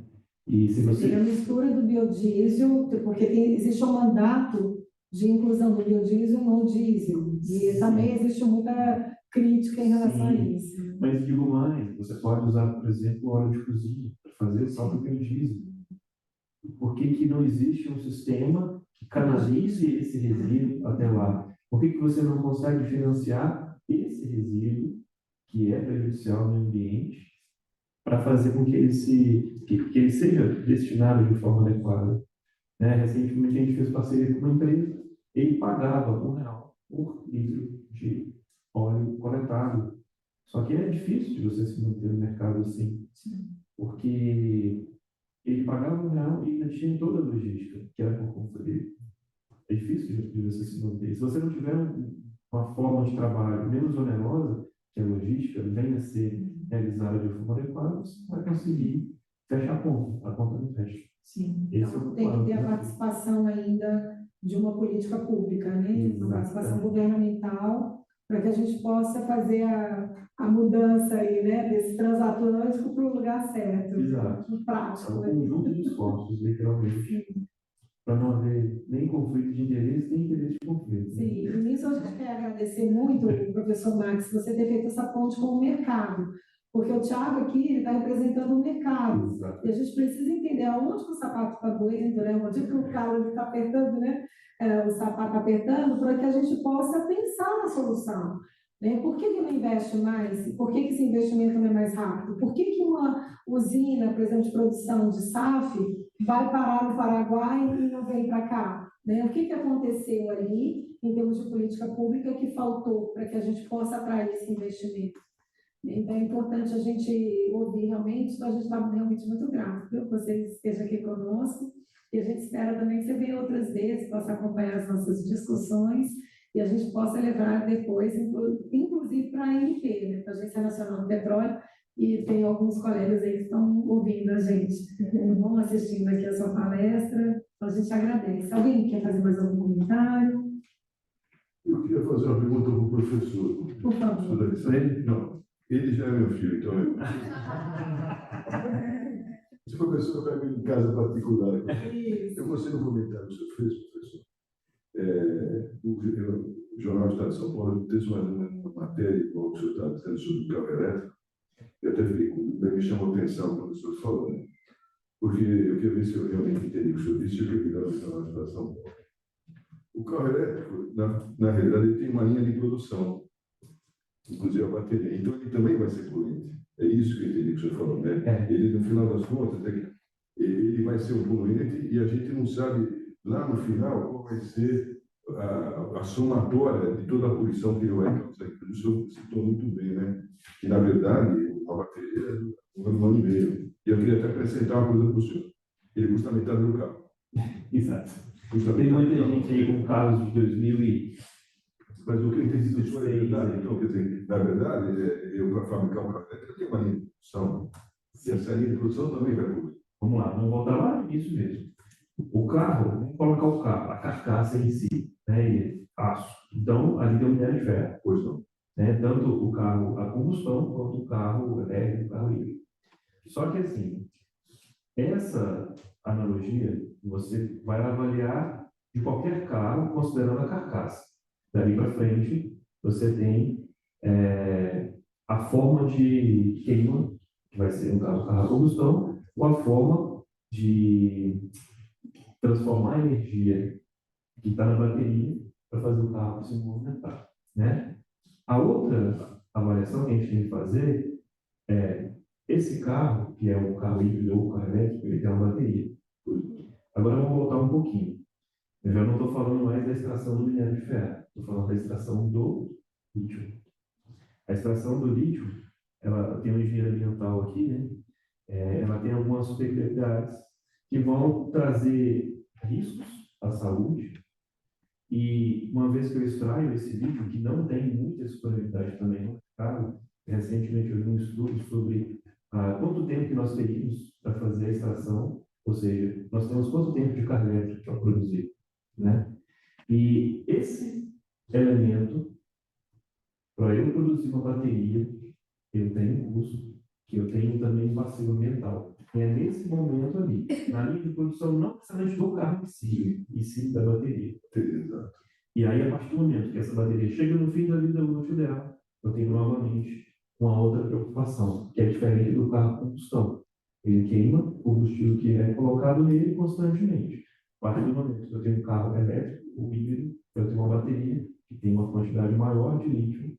E se você... Tem a mistura do biodiesel, porque existe um mandato de inclusão do biodiesel no diesel. E também existe muita crítica em relação a isso. Mas digo mais, você pode usar, por exemplo, óleo de cozinha para fazer o próprio biodiesel. Por que não existe um sistema que canalize esse resíduo até lá? Por que você não consegue financiar esse resíduo, que é prejudicial ao meio ambiente, para fazer com que ele seja destinado de forma adequada? Recentemente, a gente fez parceria com uma empresa, ele pagava R$ 1 por litro de óleo coletado. Só que é difícil de você se manter no mercado assim, porque ele pagava R$ 1 e ainda tinha toda a logística, que era por conta dele. É difícil de você se manter. Se você não tiver uma forma de trabalho menos onerosa, que a logística venha a ser realizada de forma adequada, você vai conseguir fechar a conta não fecha. Sim, Então, tem que ter a participação ainda de uma política pública, né? Uma participação governamental, para que a gente possa fazer a mudança aí, né, desse transatlântico para o lugar certo. Exato. No prático. É um conjunto de esforços, literalmente, para não haver nem conflito de interesse, nem interesse de conflito. Sim, e nisso a gente quer agradecer muito, professor Max, você ter feito essa ponte com o mercado, porque o Thiago aqui está representando o mercado. Exato. E a gente precisa entender aonde que o sapato está doendo, né? Onde que o calo está apertando, né? O sapato apertando, para que a gente possa pensar na solução. Né? Por que não investe mais? Por que esse investimento não é mais rápido? Por que uma usina, por exemplo, de produção de SAF vai parar no Paraguai e não vem para cá? Né? O que aconteceu ali, em termos de política pública, que faltou para que a gente possa atrair esse investimento? Então, é importante a gente ouvir realmente, então a gente está realmente muito grato que você esteja aqui conosco, e a gente espera também que você venha outras vezes, possa acompanhar as nossas discussões, e a gente possa levar depois, inclusive para a ANP, né, para a Agência Nacional do Petróleo, e tem alguns colegas aí que estão ouvindo a gente, vão assistindo aqui a sua palestra, então a gente agradece. Alguém quer fazer mais algum comentário? Eu queria fazer uma pergunta para o professor. Por favor. Não, ele já é meu filho, então eu... Esse professor vai vir em casa particular. Eu gostei do comentário que o senhor fez, professor. O Jornal do Estado de São Paulo fez uma matéria, igual o senhor está dizendo, sobre o carro elétrico. Eu até me chamou a atenção quando o senhor falou, né? Porque eu queria ver se eu realmente entendi o que o senhor disse e eu queria dar uma situação São Paulo. O carro elétrico, na realidade, ele tem uma linha de produção, inclusive a bateria. Então, ele também vai ser poluente. É isso que eu entendi que o senhor falou, né? Ele, no final das contas, ele vai ser um poluente e a gente não sabe, lá no final, qual vai ser a somatória de toda a poluição que ele vai causar. O senhor citou muito bem, né? Que, na verdade, a bateria é um ano e meio. E eu queria até acrescentar uma coisa para o senhor. Ele custa metade do carro. Exato. Custa Tem metade muita do carro. gente aí com carros de 2000 e... Mas o que eu entendi disso é verdade. Sei. Então, quer dizer, na verdade, eu para fabricar um carro elétrico tem uma linha de produção. E essa linha de produção também vai poluir. Vamos lá, vamos voltar lá nisso mesmo. O carro, vamos colocar o carro, a carcaça em si, né, e aço. Então, ali tem um minério de ferro, Pois não. né, tanto o carro a combustão quanto o carro elétrico, o carro híbrido. Só que, assim, essa analogia você vai avaliar de qualquer carro considerando a carcaça. Dali para frente, você tem a forma de queima, que vai ser, no caso, o carro a combustão, ou a forma de transformar a energia que está na bateria para fazer o carro se movimentar, né? A outra avaliação que a gente tem que fazer é esse carro, que é um carro híbrido ou um carro elétrico, ele tem uma bateria. Agora vamos voltar um pouquinho. Eu já não estou falando mais da extração do minério de ferro, estou falando da extração do lítio. A extração do lítio, ela tem uma engenharia ambiental aqui, né? Ela tem algumas peculiaridades que vão trazer riscos à saúde. E uma vez que eu extraio esse lítio, que não tem muita disponibilidade também no mercado, recentemente eu vi um estudo sobre quanto tempo que nós teríamos para fazer a extração, ou seja, nós temos quanto tempo de carga elétrica para produzir, né? E esse elemento, para eu produzir uma bateria, eu tenho um custo, que eu tenho também um passivo ambiental. E é nesse momento ali, na linha de produção, não necessariamente do carro em si, e sim da bateria. Exato. E aí, a partir do momento que essa bateria chega no fim da vida útil dela, eu tenho novamente uma outra preocupação, que é diferente do carro a combustão. Ele queima o combustível que é colocado nele constantemente. A partir do momento que eu tenho um carro elétrico, o híbrido, eu tenho uma bateria que tem uma quantidade maior de lítio,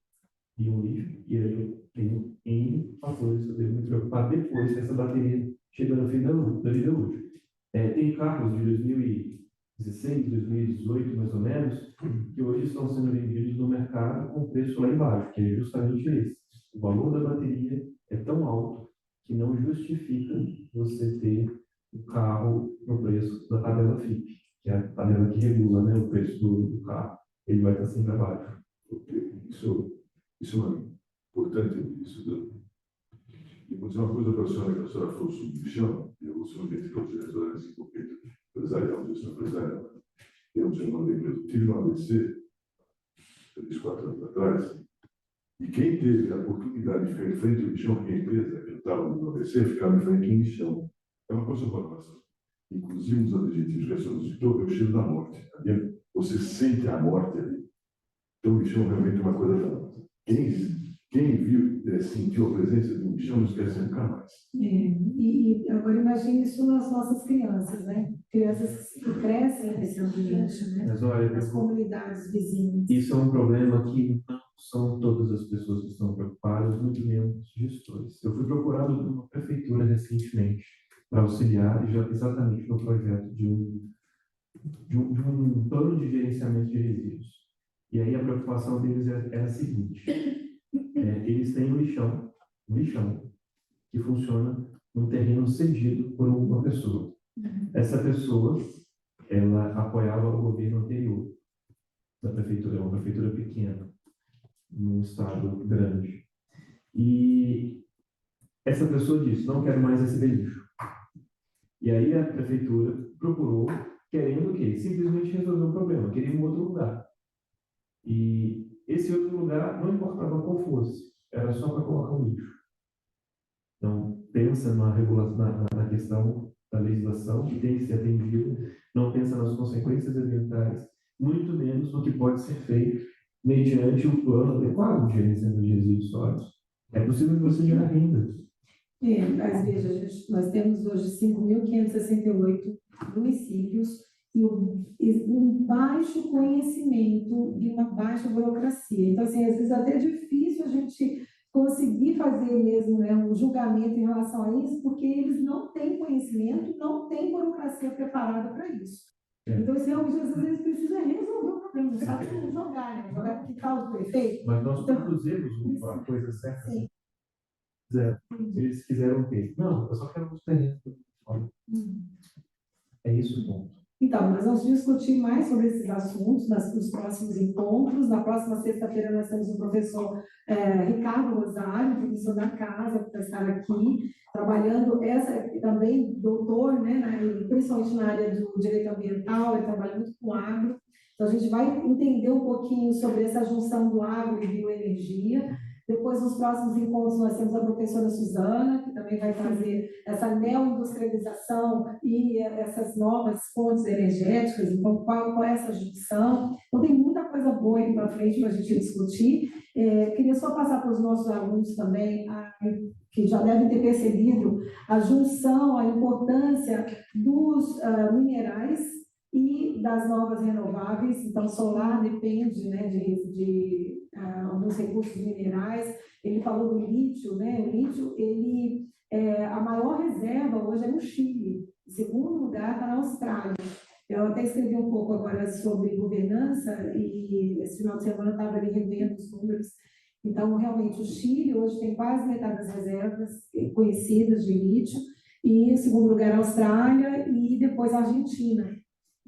e um lítio, e aí eu tenho N fatores que eu devo me preocupar depois que essa bateria chega no fim da vida útil. Tem carros de 2016, 2018, mais ou menos, que hoje estão sendo vendidos no mercado com preço lá embaixo, que é justamente esse. O valor da bateria é tão alto que não justifica você ter o carro no preço da tabela FIP, que é a tabela que regula, né, o preço do carro. Ele vai estar sempre abaixo. Isso é importante. E vou dizer uma coisa para que a senhora falou sobre o chão, e eu sou identificado de restaurantes empresarial, gestão empresarial. Eu tive um ABC, 3, 4 anos atrás, e quem teve a oportunidade de ficar em frente ao lixão, que a empresa que eu estava no ABC, ficava em frente ao lixão. É uma coisa boa. Inclusive, nos adjetivos que a senhora citou, é o cheiro da morte. Tá? Você sente a morte ali. Então, o lixão é realmente uma coisa da... Quem viu, sentiu a presença de um lixão, não esquece nunca mais. E agora imagine isso nas nossas crianças, né? Crianças que crescem nesse ambiente, né? Mas olha, Nas comunidades vizinhas. isso é um problema que não são todas as pessoas que estão preocupadas, muito menos os gestores. Eu fui procurado por uma prefeitura recentemente para auxiliar exatamente no projeto de um plano de gerenciamento de resíduos. E aí a preocupação deles é a seguinte: eles têm um lixão que funciona num terreno cedido por uma pessoa. Essa pessoa, ela apoiava o governo anterior da prefeitura, é uma prefeitura pequena, num estado grande. E essa pessoa disse: não quero mais receber lixo. E aí a prefeitura procurou, querendo o quê? Simplesmente resolver o problema, queria um outro lugar. E esse outro lugar não importava qual fosse, era só para colocar um lixo. Então, pensa na questão da legislação que tem que ser atendida, não pensa nas consequências ambientais, muito menos no que pode ser feito mediante um plano adequado de gerenciamento de resíduos sólidos. É possível que você gere renda. Mas veja, nós temos hoje 5.568 municípios e um baixo conhecimento e uma baixa burocracia. Então, assim, às vezes até é difícil a gente conseguir fazer mesmo, né, um julgamento em relação a isso, porque eles não têm conhecimento, não têm burocracia preparada para isso. Então, esse realmente, às vezes, precisa resolver o problema, não sabe como jogar, né? Jogar para que causa o prefeito. Mas nós Então, produzimos a coisa certa. sim. Eles quiseram o quê? Não, eu só quero os terrenos. É isso o ponto. Então, nós vamos discutir mais sobre esses assuntos nos próximos encontros. Na próxima sexta-feira, nós temos o professor Ricardo Rosário, professor da casa, que vai estar aqui, trabalhando, também doutor, né, principalmente na área do direito ambiental, ele trabalha muito com agro. Então, a gente vai entender um pouquinho sobre essa junção do agro e bioenergia. Depois, nos próximos encontros, nós temos a professora Suzana, que também vai trazer essa neoindustrialização e essas novas fontes energéticas, então qual é essa junção. Então, tem muita coisa boa aí para frente para a gente discutir. Queria só passar para os nossos alunos também, que já devem ter percebido a junção, a importância dos minerais e das novas renováveis. Então, solar depende, né, de alguns recursos minerais. Ele falou do lítio, né? O lítio, a maior reserva hoje é no Chile. Em segundo lugar está na Austrália. Eu até escrevi um pouco agora sobre governança e esse final de semana eu estava ali revendo os números. Então, realmente, o Chile hoje tem quase metade das reservas conhecidas de lítio, e em segundo lugar a Austrália e depois a Argentina.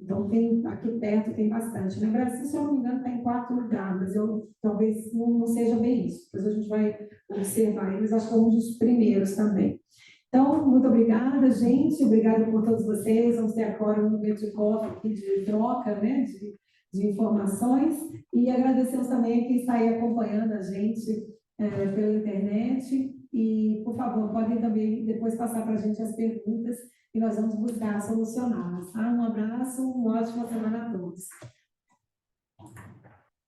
Então, aqui perto tem bastante. No Brasil, se eu não me engano, está em 4 lugares, mas talvez não seja bem isso. Depois a gente vai observar eles, acho que é um dos primeiros também. Então, muito obrigada, gente. Obrigada por todos vocês. Vamos ter agora um momento de coffee aqui, de troca, né, de informações. E agradecemos também a quem está aí acompanhando a gente pela internet. E, por favor, podem também depois passar para a gente as perguntas e nós vamos buscar solucioná-las. Tá? Um abraço, uma ótima semana a todos.